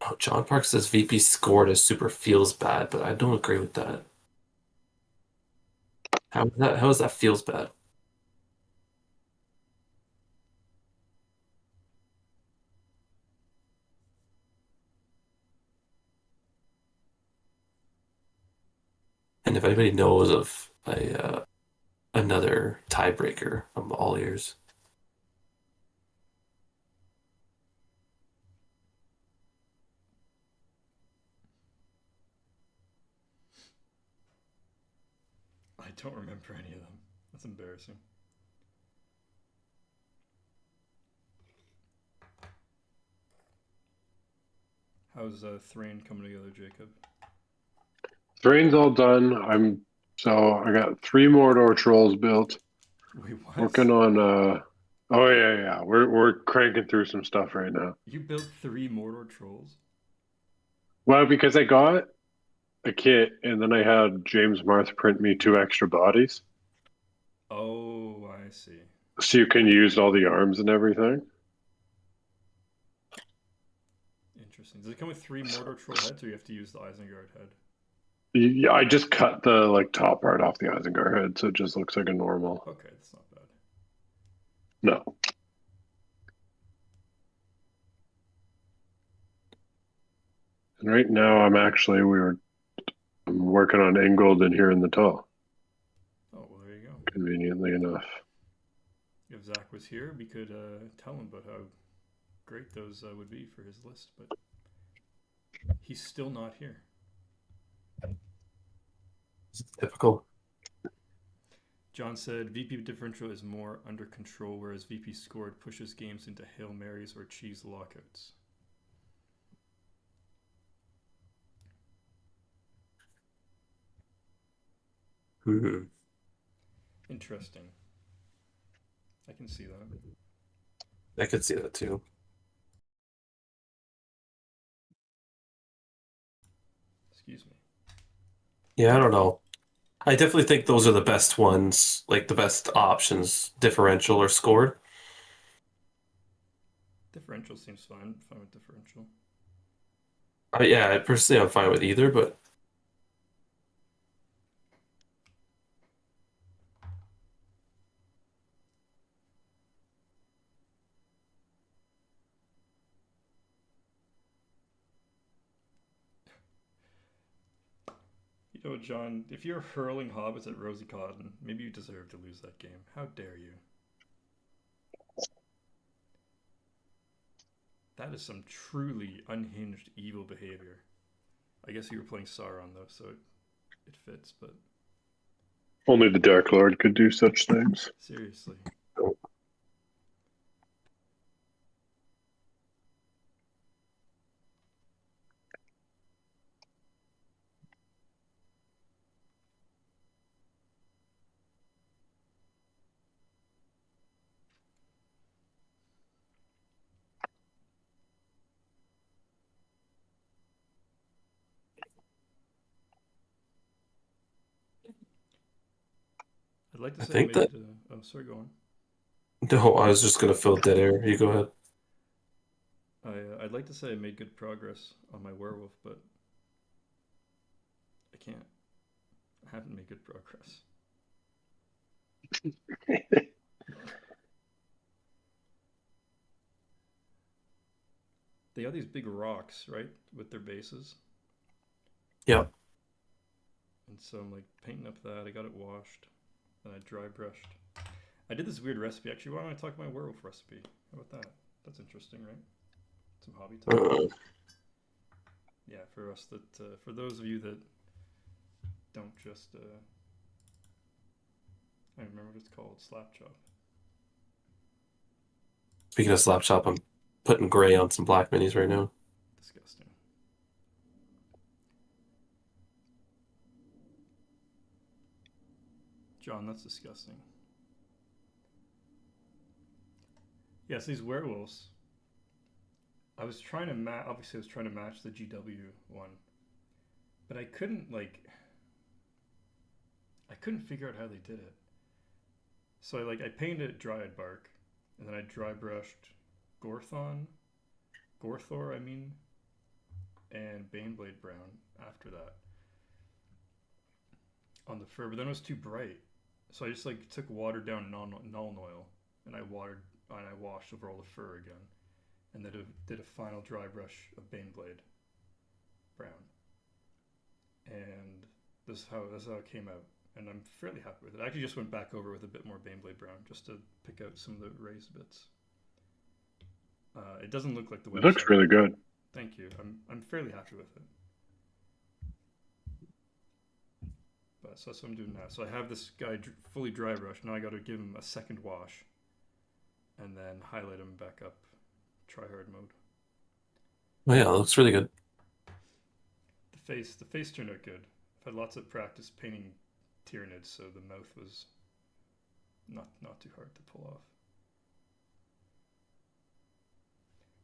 Oh, John Park says VP scored as super feels bad, but I don't agree with that. How is that feels bad? And if anybody knows of another tiebreaker, I'm all ears. I don't remember any of them. That's embarrassing. How's Thrain coming together, Jacob? Terrain's all done. I got 3 Mordor trolls built. Wait, what? Working on oh yeah. We're cranking through some stuff right now. You built 3 Mordor trolls? Well, because I got a kit and then I had James Marth print me 2 extra bodies. Oh, I see. So you can use all the arms and everything. Interesting. Does it come with 3 Mordor troll heads, or you have to use the Isengard head? Yeah, I just cut the like top part off the Isengard head, so it just looks like a normal. Okay, that's not bad. No. And right now I'm working on Ingold and here in the Tall, Oh, well, there you go. conveniently enough. If Zach was here, we could tell him about how great those would be for his list, but he's still not here. Typical. John said VP differential is more under control, whereas VP scored pushes games into Hail Marys or cheese lockouts. Mhm. Interesting. I can see that. I could see that too. Excuse me. Yeah, I don't know. I definitely think those are the best ones, like the best options, differential or scored. Differential seems fine. Fine with differential. Yeah, personally, I'm fine with either, but You know, John, if you're hurling hobbits at Rosie Cotton, maybe you deserve to lose that game. How dare you? That is some truly unhinged evil behavior. I guess you were playing Sauron though, so it fits, but Only the Dark Lord could do such things. seriously. like to I say think I that. made. Oh, sorry, go on. No, I was just gonna fill dead air. You go ahead. I'd like to say I made good progress on my werewolf, but I can't. I haven't made good progress. They have these big rocks, right, with their bases, Yep. and so I'm like painting up that. I got it washed, and I dry brushed. I did this weird recipe. Actually, why don't I talk my werewolf recipe? How about that? That's interesting, right? Some hobby talk. Uh, Yeah, for us that, for those of you that don't just, I don't remember what it's called, slap chop. Speaking of slap chop, I'm putting gray on some black minis right now. Disgusting. John, that's disgusting. Yes, these werewolves. I was trying to obviously I was trying to match the GW one, but I couldn't I couldn't figure out how they did it. So I painted it dryad bark, and then I dry brushed Gorthon, Gorthor I mean, and Baneblade Brown after that on the fur, but then it was too bright. So I just took watered down Nuln Oil, and I washed over all the fur again, and then did a final dry brush of Baneblade Brown, and this is how it came out, and I'm fairly happy with it. I actually just went back over with a bit more Baneblade Brown just to pick out some of the raised bits. It doesn't look like the website. It looks really good. Thank you. I'm fairly happy with it. But so that's what I'm doing now. So I have this guy fully dry brushed. Now I got to give him a second wash, and then highlight him back up, try hard mode. Oh yeah, it looks really good. The face turned out good. I've had lots of practice painting Tyranids, so the mouth was not too hard to pull off.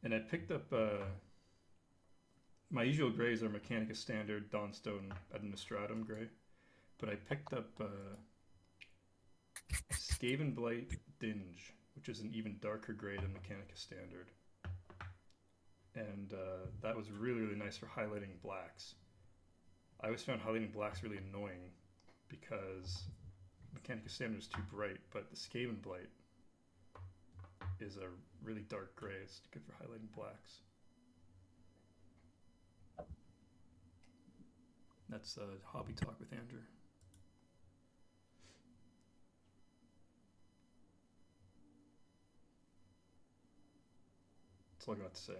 And I picked up my usual grays are Mechanica Standard, Dawnstone, Administratum gray, but I picked up Skaven Blight Dinge, which is an even darker gray than Mechanica Standard, and that was really nice for highlighting blacks. I always found highlighting blacks really annoying because Mechanica Standard is too bright, but the Skaven Blight is a really dark gray. It's good for highlighting blacks. That's hobby talk with Andrew. That's all I got to say.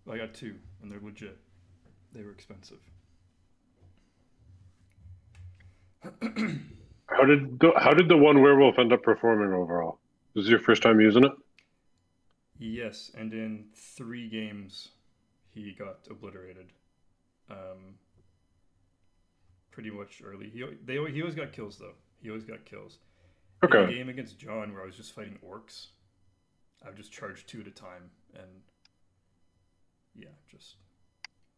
Well, I got two, and they're legit. They were expensive. How did the one werewolf end up performing overall? This is your first time using it? Yes, and in 3 games, he got obliterated. Pretty much early. He always got kills though. He always got kills. Okay. In the game against John, where I was just fighting orcs, I would just charge 2 at a time and just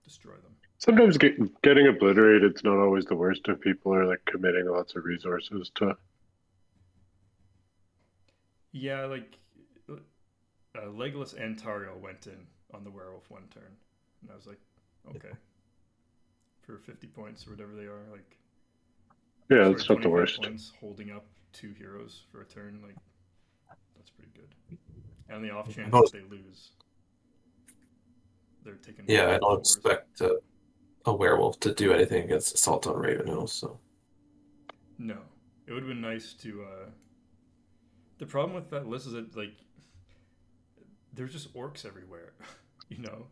destroy them. Sometimes getting obliterated is not always the worst if people are committing lots of resources to. Yeah, Legolas and Tario went in on the werewolf one turn, and I was like, okay, for 50 points or whatever they are, Yeah, it's not the worst. Points holding up 2 heroes for a turn, that's pretty good. And on the off chance that they lose, they're taking. Yeah, I don't 4s. expect a werewolf to do anything against Assault on Ravenhill, so. No, it would have been nice to. The problem with that list is that there's just orcs everywhere,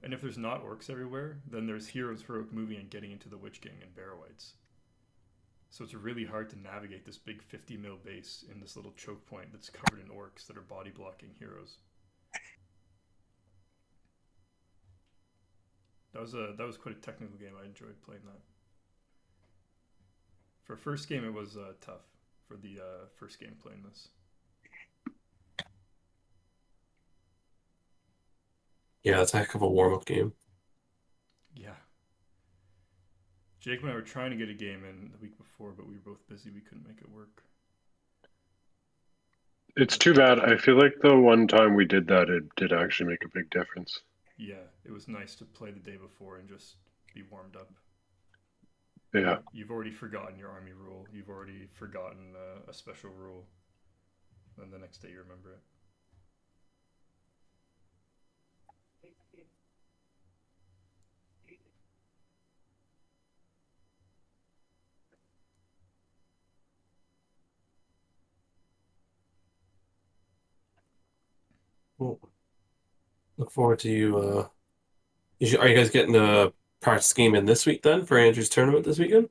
And if there's not orcs everywhere, then there's heroes heroic moving and getting into the Witch King and Barrow-wights. So it's really hard to navigate this big 50 mil base in this little choke point that's covered in orcs that are body blocking heroes. That was quite a technical game. I enjoyed playing that. For first game, it was tough. For the first game playing this. Yeah, it's a heck of a warm-up game. Yeah. Jake and I were trying to get a game in the week before, but we were both busy. We couldn't make it work. It's too bad. I feel like the one time we did that, it did actually make a big difference. Yeah, it was nice to play the day before and just be warmed up. Yeah. You've already forgotten your army rule. You've already forgotten a special rule. And the next day you remember it. Well, look forward to you. Are you guys getting a practice game in this week then for Andrew's tournament this weekend?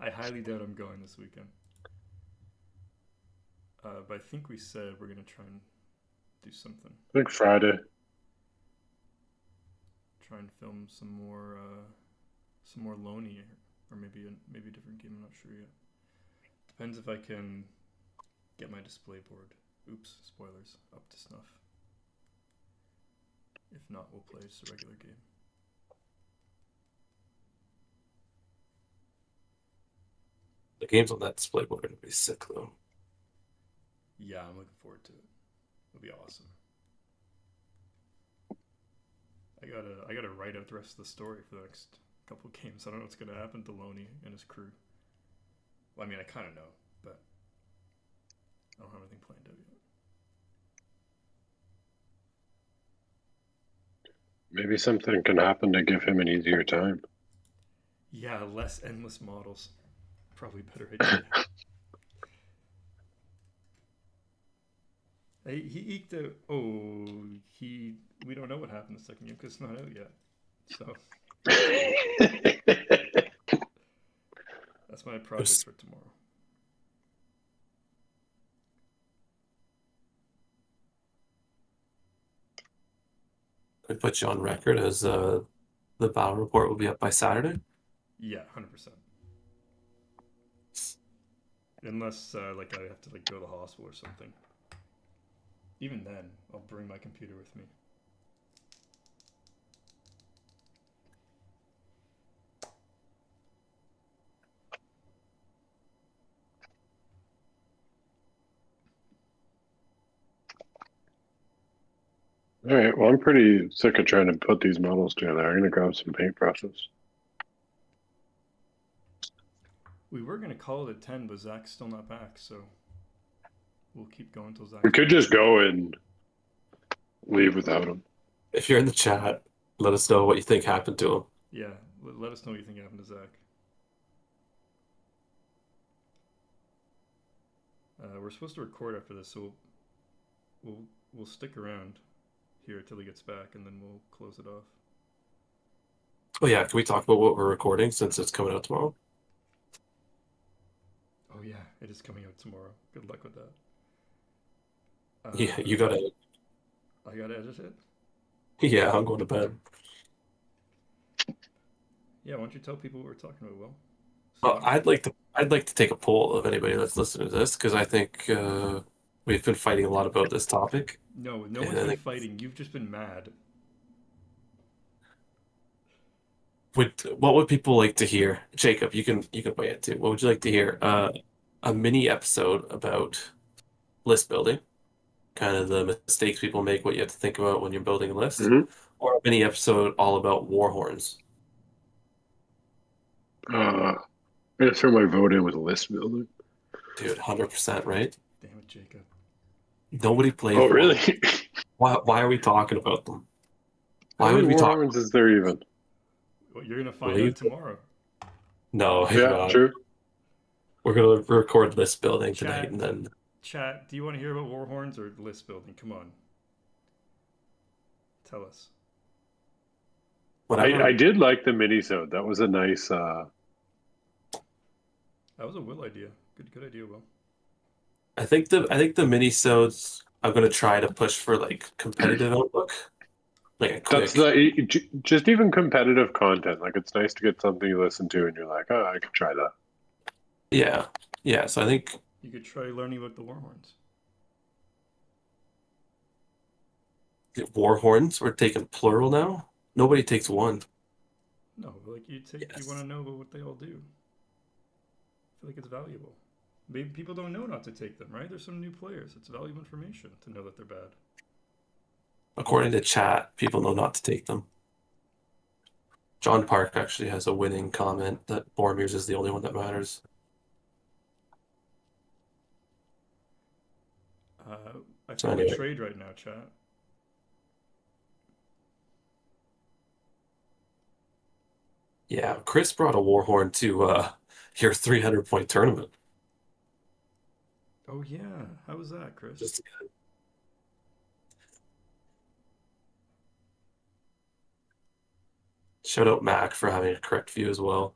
I highly doubt I'm going this weekend. But I think we said we're going to try and do something. I think Friday. Try and film some more Loney, or maybe a different game. I'm not sure yet. Depends if I can get my display board. Oops, spoilers. Up to snuff. If not, we'll play just a regular game. The games on that display board are going to be sick though. Yeah, I'm looking forward to it. It'll be awesome. I gotta write out the rest of the story for the next couple of games. I don't know what's gonna happen to Loney and his crew. Well, I mean, I kind of know, but I don't have anything planned out yet. Maybe something can happen to give him an easier time. Yeah, less endless models. Probably better idea. He eked out. Oh, we don't know what happened the second game because it's not out yet. So that's my project for tomorrow. I put you on record as the battle report will be up by Saturday. Yeah, 100%. Unless like I have to like go to the hospital or something. Even then, I'll bring my computer with me. All right. Well, I'm pretty sick of trying to put these models together. I'm gonna grab some paintbrushes. We were gonna call it at 10, but Zach's still not back, so we'll keep going till Zach's We could back. just go and leave without him. If you're in the chat, let us know what you think happened to him. Yeah, let us know what you think happened to Zach. We're supposed to record after this, so we'll stick around here till he gets back, and then we'll close it off. Oh yeah, can we talk about what we're recording since it's coming out tomorrow? Oh yeah, it is coming out tomorrow. Good luck with that. Yeah, you gotta. I gotta edit it. Yeah, I'm going to bed. Yeah, why don't you tell people what we're talking about, Will? Well, I'd like to take a poll of anybody that's listening to this because I think we've been fighting a lot about this topic. No one's I been think- fighting. You've just been mad. What would people like to hear? Jacob, you can weigh it too. What would you like to hear? A mini episode about list building, kind of the mistakes people make, what you have to think about when you're building a list, Mhm. or a mini episode all about war horns. I'm gonna throw my vote in with list building. Dude, 100%, right? Damn it, Jacob. Nobody plays. Oh, war. really? Why are we talking about them? Why How would many we talk? Warhorns is there even? Well, you're gonna find Believe- out tomorrow. No, Yeah, not. true. We're gonna record list building Chat. tonight, and then Chat, do you want to hear about Warhorns or list building? Come on. Tell us. whatever. I did like the mini-sode. That was a nice. That was a Will idea. Good idea, Will. I think the mini-sodes I'm gonna try to push for like competitive outlook, like a quick. That's just even competitive content. Like it's nice to get something you listen to and you're like, oh, I could try that. Yeah. So I think You could try learning about the Warhorns. war horns we're taking plural now. Nobody takes one. No, but like you Yes. want to know about what they all do. I feel like it's valuable. maybe people don't know not to take them, right? There's some new players. It's valuable information to know that they're bad. According to chat, people know not to take them. John Park actually has a winning comment that Boromir's is the only one that matters. I So found anyway. a trade right now, chat. Yeah, Chris brought a Warhorn to your 300-point tournament. Oh yeah, how was that, Chris? Just shout out Mac for having a correct view as well.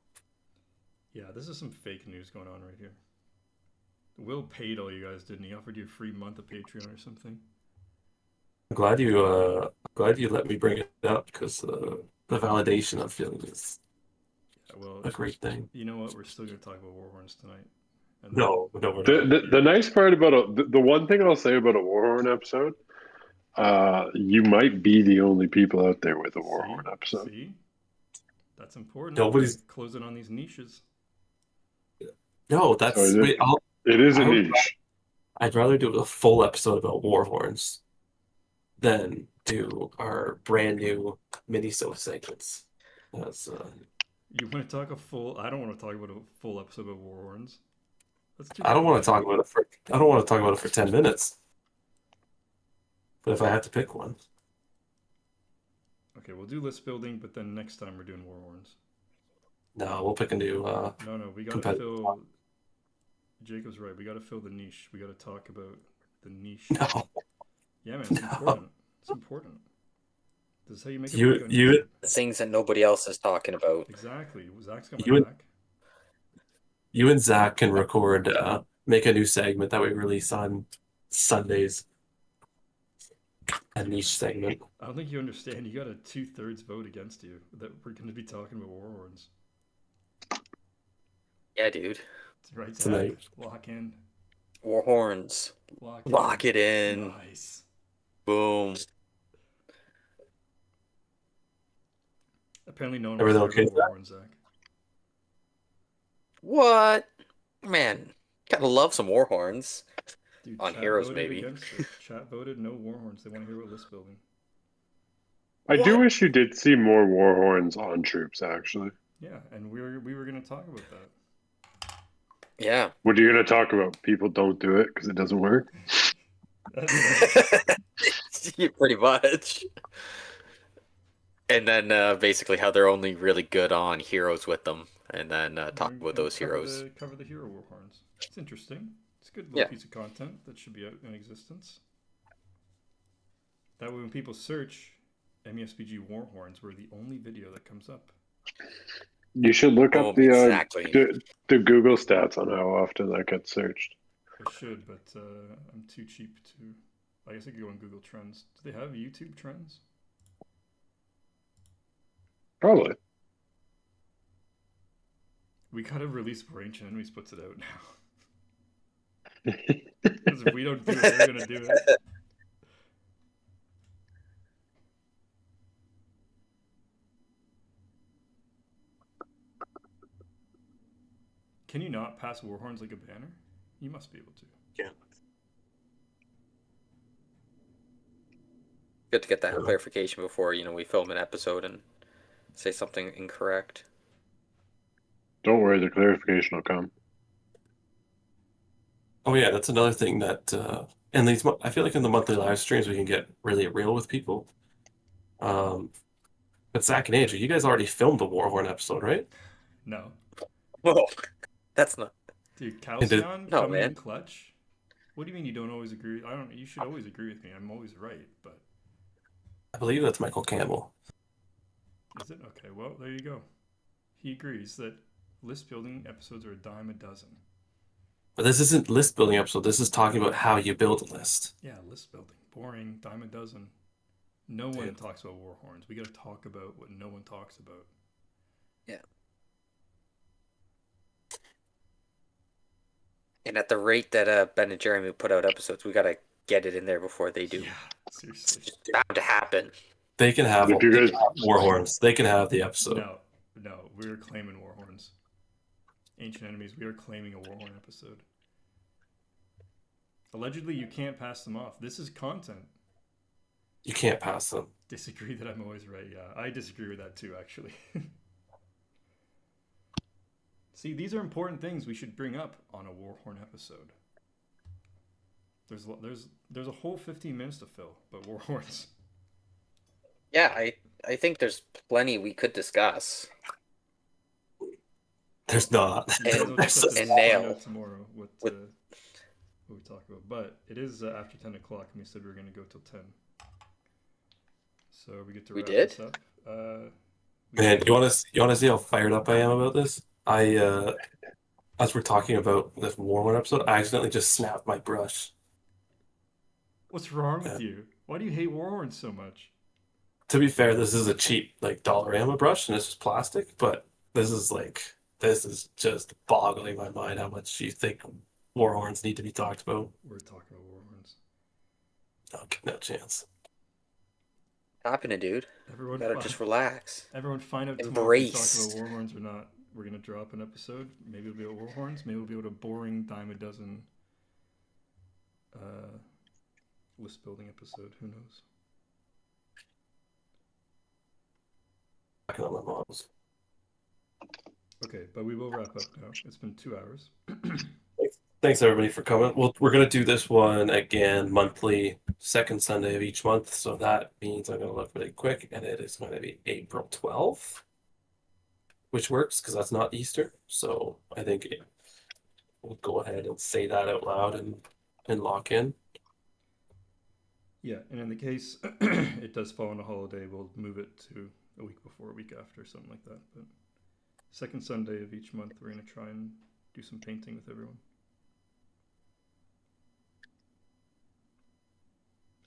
Yeah, this is some fake news going on right here. Will paid all you guys, didn't he? Offered you a free month of Patreon or something. I'm glad you let me bring it up because the validation I'm feeling is Yeah, well, a great thing. you know what? We're still going to talk about Warhorns tonight. And No, we're not. The nice part about the one thing I'll say about a Warhorn episode, you might be the only people out there with a Warhorn episode. See? That's important. Nobody's closing on these niches. No, that's So wait, it is a niche. I'd rather do a full episode about Warhorns than do our brand new mini-so segments. That's You want to talk a full? I don't want to talk about a full episode of Warhorns. That's too I don't want to complicated. talk about it for I don't want to talk about it for 10 minutes. But if I had to pick one, Okay, we'll do list building, but then next time we're doing Warhorns. no, we'll pick a new No, we gotta competitive fill. Jacob's right. We gotta fill the niche. We gotta talk about the niche. No. Yeah, man, it's important. It's important. This is how you make a You- video on you- YouTube. The things that nobody else is talking about. Exactly. Zach's got You my and- back. You and Zach can record make a new segment that we release on Sundays. A niche segment. I don't think you understand. You got a 2/3 vote against you that we're going to be talking about Warhorns. Yeah, dude. Right, Zach? Tonight. Lock in. Warhorns. Lock it in. Nice. Boom. Apparently no one Everything wants to okay, talk about Warhorns, Zach. What? Man, gotta love some Warhorns. Dude, On chat Heroes, voted maybe. against it. Chat voted no Warhorns. They want to hear about list building. I do What? wish you did see more Warhorns on troops, actually. Yeah, and we were going to talk about that. Yeah. What are you going to talk about? People don't do it because it doesn't work? Pretty much. And then basically how they're only really good on heroes with them, and then talk We're about gonna those heroes. Cover the hero Warhorns. It's interesting. It's a good little Yeah. piece of content that should be out in existence. That way when people search MESBG Warhorns, we're the only video that comes up. You should look up the exactly. the Google stats on how often that gets searched. I should, but I'm too cheap to... I guess I could go on Google Trends. Do they have YouTube Trends? Probably. We gotta release where Ancient Enemies puts it out now. Because if we don't do it, they're gonna do it. Can you not pass Warhorns like a banner? You must be able to. Yeah. Good to get that clarification before we film an episode and say something incorrect. Don't worry, the clarification will come. Oh yeah, that's another thing that and these I feel like in the monthly live streams we can get really real with people. But Zach and Andrew, you guys already filmed the Warhorn episode, right? No. Whoa, that's not. Dude, Calcion No, coming in man. clutch? What do you mean you don't always agree? You should always agree with me. I'm always right, but... I believe that's Michael Campbell. Is it? Okay, well, there you go. He agrees that list building episodes are a dime a dozen. But this isn't list building episode. This is talking about how you build a list. Yeah, list building. Boring, dime a dozen. No one Dude. talks about Warhorns. We gotta talk about what no one talks about. And at the rate that Ben and Jeremy put out episodes, we gotta get it in there before they do. Yeah, seriously. It's just bound to happen. They can have If you guys- Warhorns. They can have the episode. No, we're claiming Warhorns. Ancient Enemies, we are claiming a Warhorn episode. Allegedly, you can't pass them off. This is content. You can't pass them. Disagree that I'm always right. Yeah, I disagree with that too, actually. See, these are important things we should bring up on a Warhorn episode. There's a whole 15 minutes to fill, but Warhorns. Yeah, I think there's plenty we could discuss. There's not. You guys will just have to And find nail. out tomorrow what we talk about. But it is after 10 o'clock, and we said we were going to go till 10. So we get to We wrap did? this up. Man, you want to see how fired up I am about this? As we're talking about this Warhorn episode, I accidentally just snapped my brush. What's wrong with you? Why do you hate Warhorns so much? To be fair, this is a cheap like Dollarama brush, and it's just plastic. But this is just boggling my mind how much you think Warhorns need to be talked about. We're talking about Warhorns. Okay, no chance. Happening, dude. Everyone, Gotta just relax. Everyone, find out tomorrow if we talk about Warhorns or not. We're gonna drop an episode. Maybe it'll be about Warhorns. Maybe it'll be about a boring dime a dozen list building episode. Who knows? Talking on my models. Okay, but we will wrap up now. It's been 2 hours. Thanks everybody for coming. We're gonna do this one again monthly, second Sunday of each month. So that means I'm gonna look really quick, and it is going to be April 12th, which works because that's not Easter. So I think we'll go ahead and say that out loud and lock in. Yeah, and in the case it does fall on a holiday, we'll move it to a week before, a week after, something like that. But second Sunday of each month, we're gonna try and do some painting with everyone.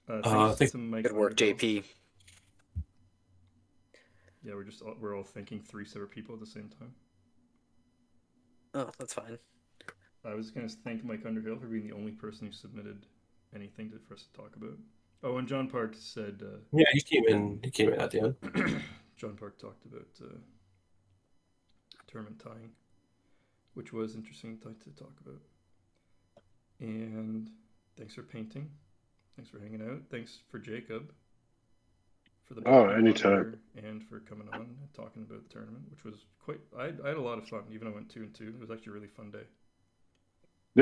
I think Good work, JP. Yeah, we're all thinking 3 separate people at the same time. Oh, that's fine. I was gonna thank Mike Underhill for being the only person who submitted anything for us to talk about. Oh, and John Park said. Yeah, he came in. He came in at the end. John Park talked about tournament tying, which was interesting to talk about. And thanks for painting. Thanks for hanging out. Thanks for Jacob for the anytime, and for coming on and talking about the tournament, which was quite. I had a lot of fun. Even I went 2-2. It was actually a really fun day.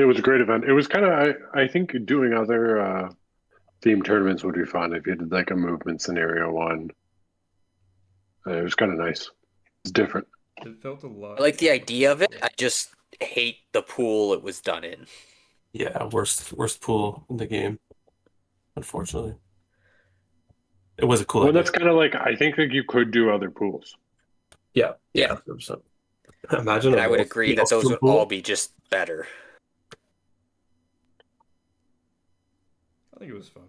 it was a great event. It was kind of I think doing other themed tournaments would be fun if you did like a movement scenario one. It was kind of nice. It's different. It felt a lot. I like the idea of it. I just hate the pool it was done in. Yeah, worst pool in the game. Unfortunately, it was a cool Well, idea. that's kind of like I think that you could do other pools. Yeah. 100%. Imagine. And I would agree that those would all be just better. I think it was fun.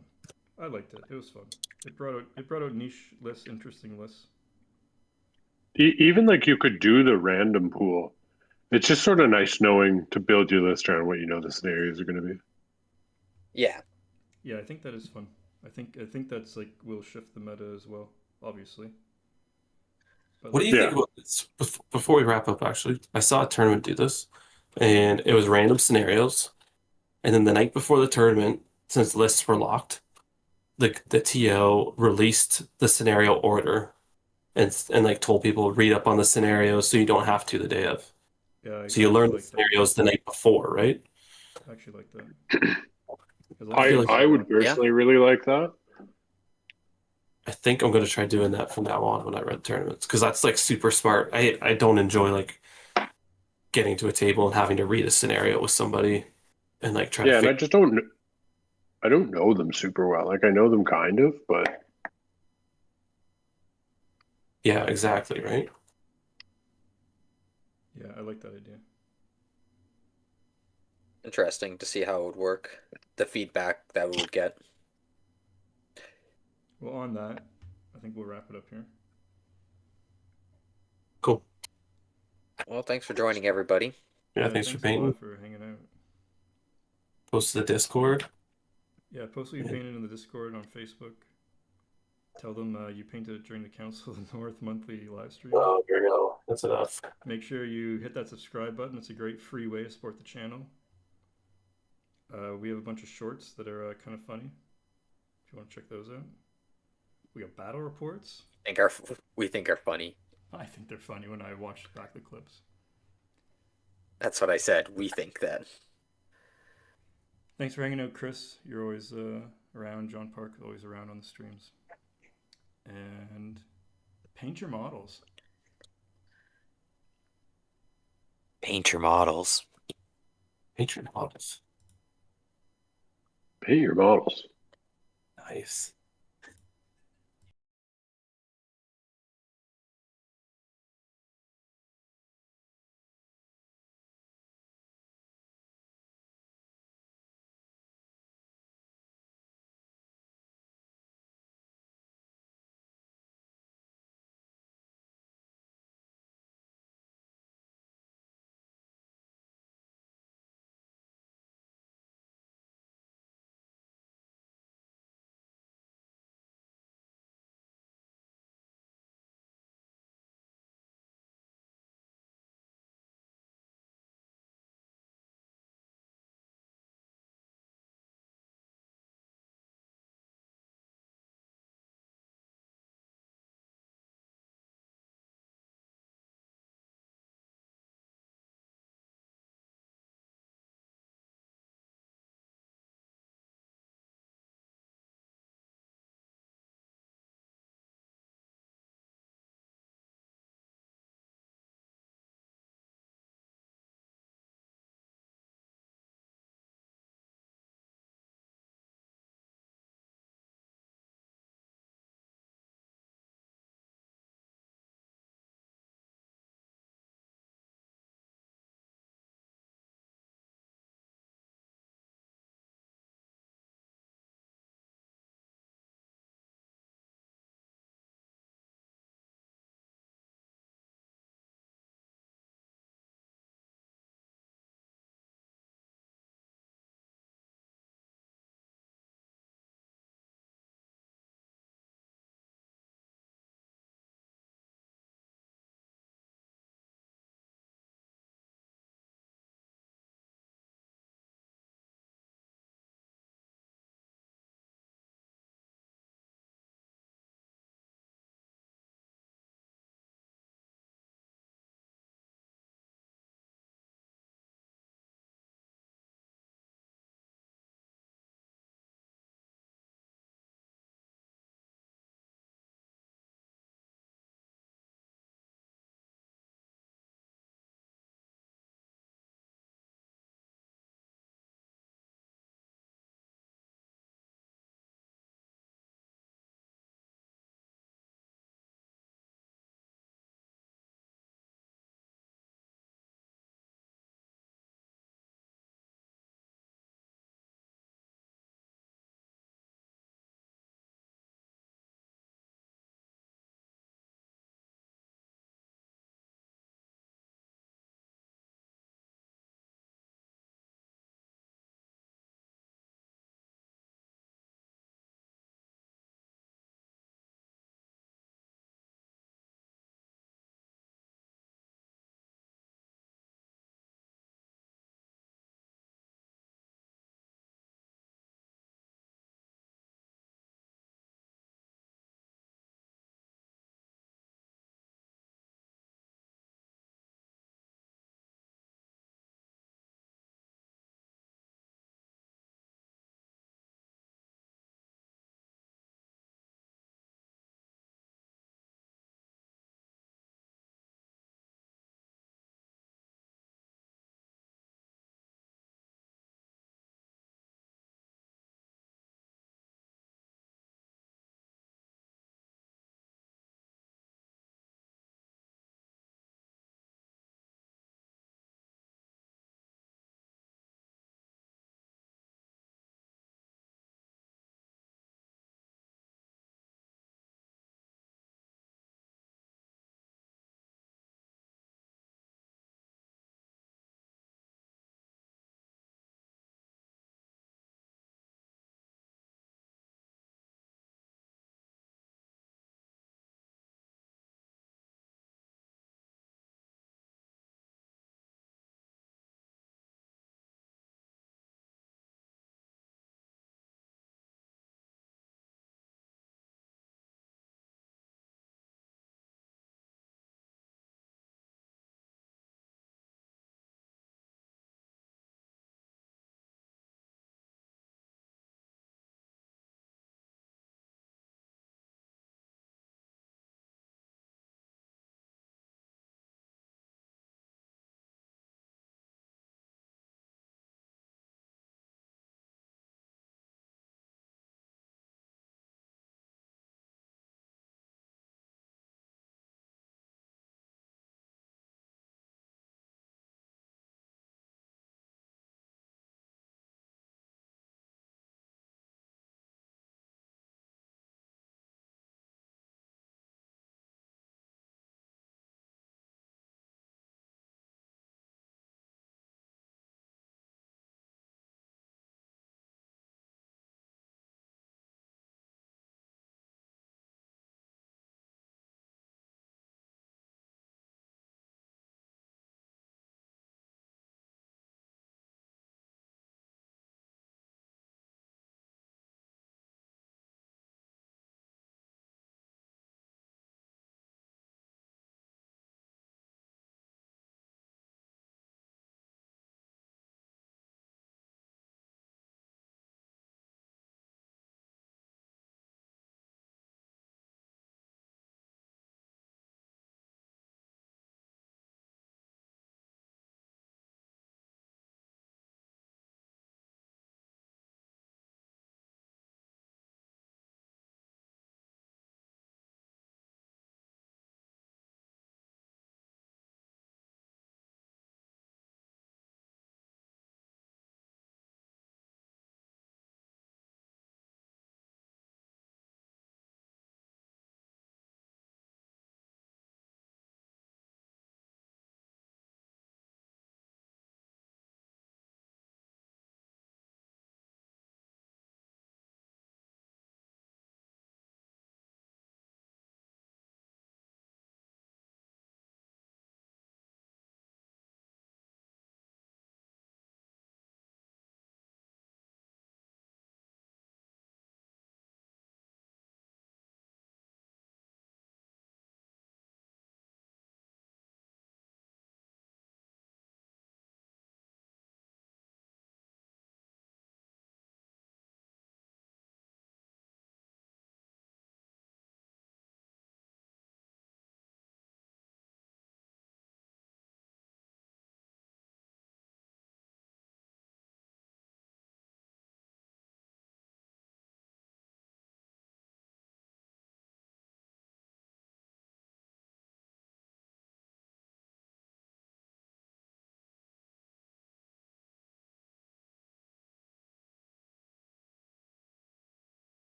I liked it. It was fun. It brought out niche lists, interesting lists. Even like you could do the random pool. It's just sort of nice knowing to build your list around what you know the scenarios are going to be. Yeah. Yeah, I think that is fun. I think that's like will shift the meta as well, obviously. But What do you think about this? Before we wrap up, actually, I saw a tournament do this, and it was random scenarios. And then the night before the tournament, since lists were locked, the TL released the scenario order and like told people read up on the scenarios so you don't have to the day of. Yeah, so you learn the scenarios the night before, right? I actually like that. I would personally really like that. I think I'm going to try doing that from now on when I run tournaments because that's like super smart. I don't enjoy like getting to a table and having to read a scenario with somebody and like try to. Yeah, and I don't know them super well. Like I know them kind of, but yeah, exactly, right? Yeah, I like that idea. Interesting to see how it would work. The feedback that we would get. Well, on that, I think we'll wrap it up here. Cool. Well, thanks for joining, everybody. Yeah, thanks for painting. A lot for hanging out. Post to the Discord. Yeah, post what you painted in the Discord on Facebook. Tell them you painted it during the Council of the North monthly live stream. Oh, there you go. That's enough. Make sure you hit that subscribe button. It's a great free way to support the channel. We have a bunch of shorts that are kind of funny. If you want to check those out, we got battle reports. We think are funny. I think they're funny when I watch back the clips. That's what I said. We think that. Thanks for hanging out, Chris. You're always around. John Park is always around on the streams. And paint your models. Paint your models. Patron models. Pay your models. Nice.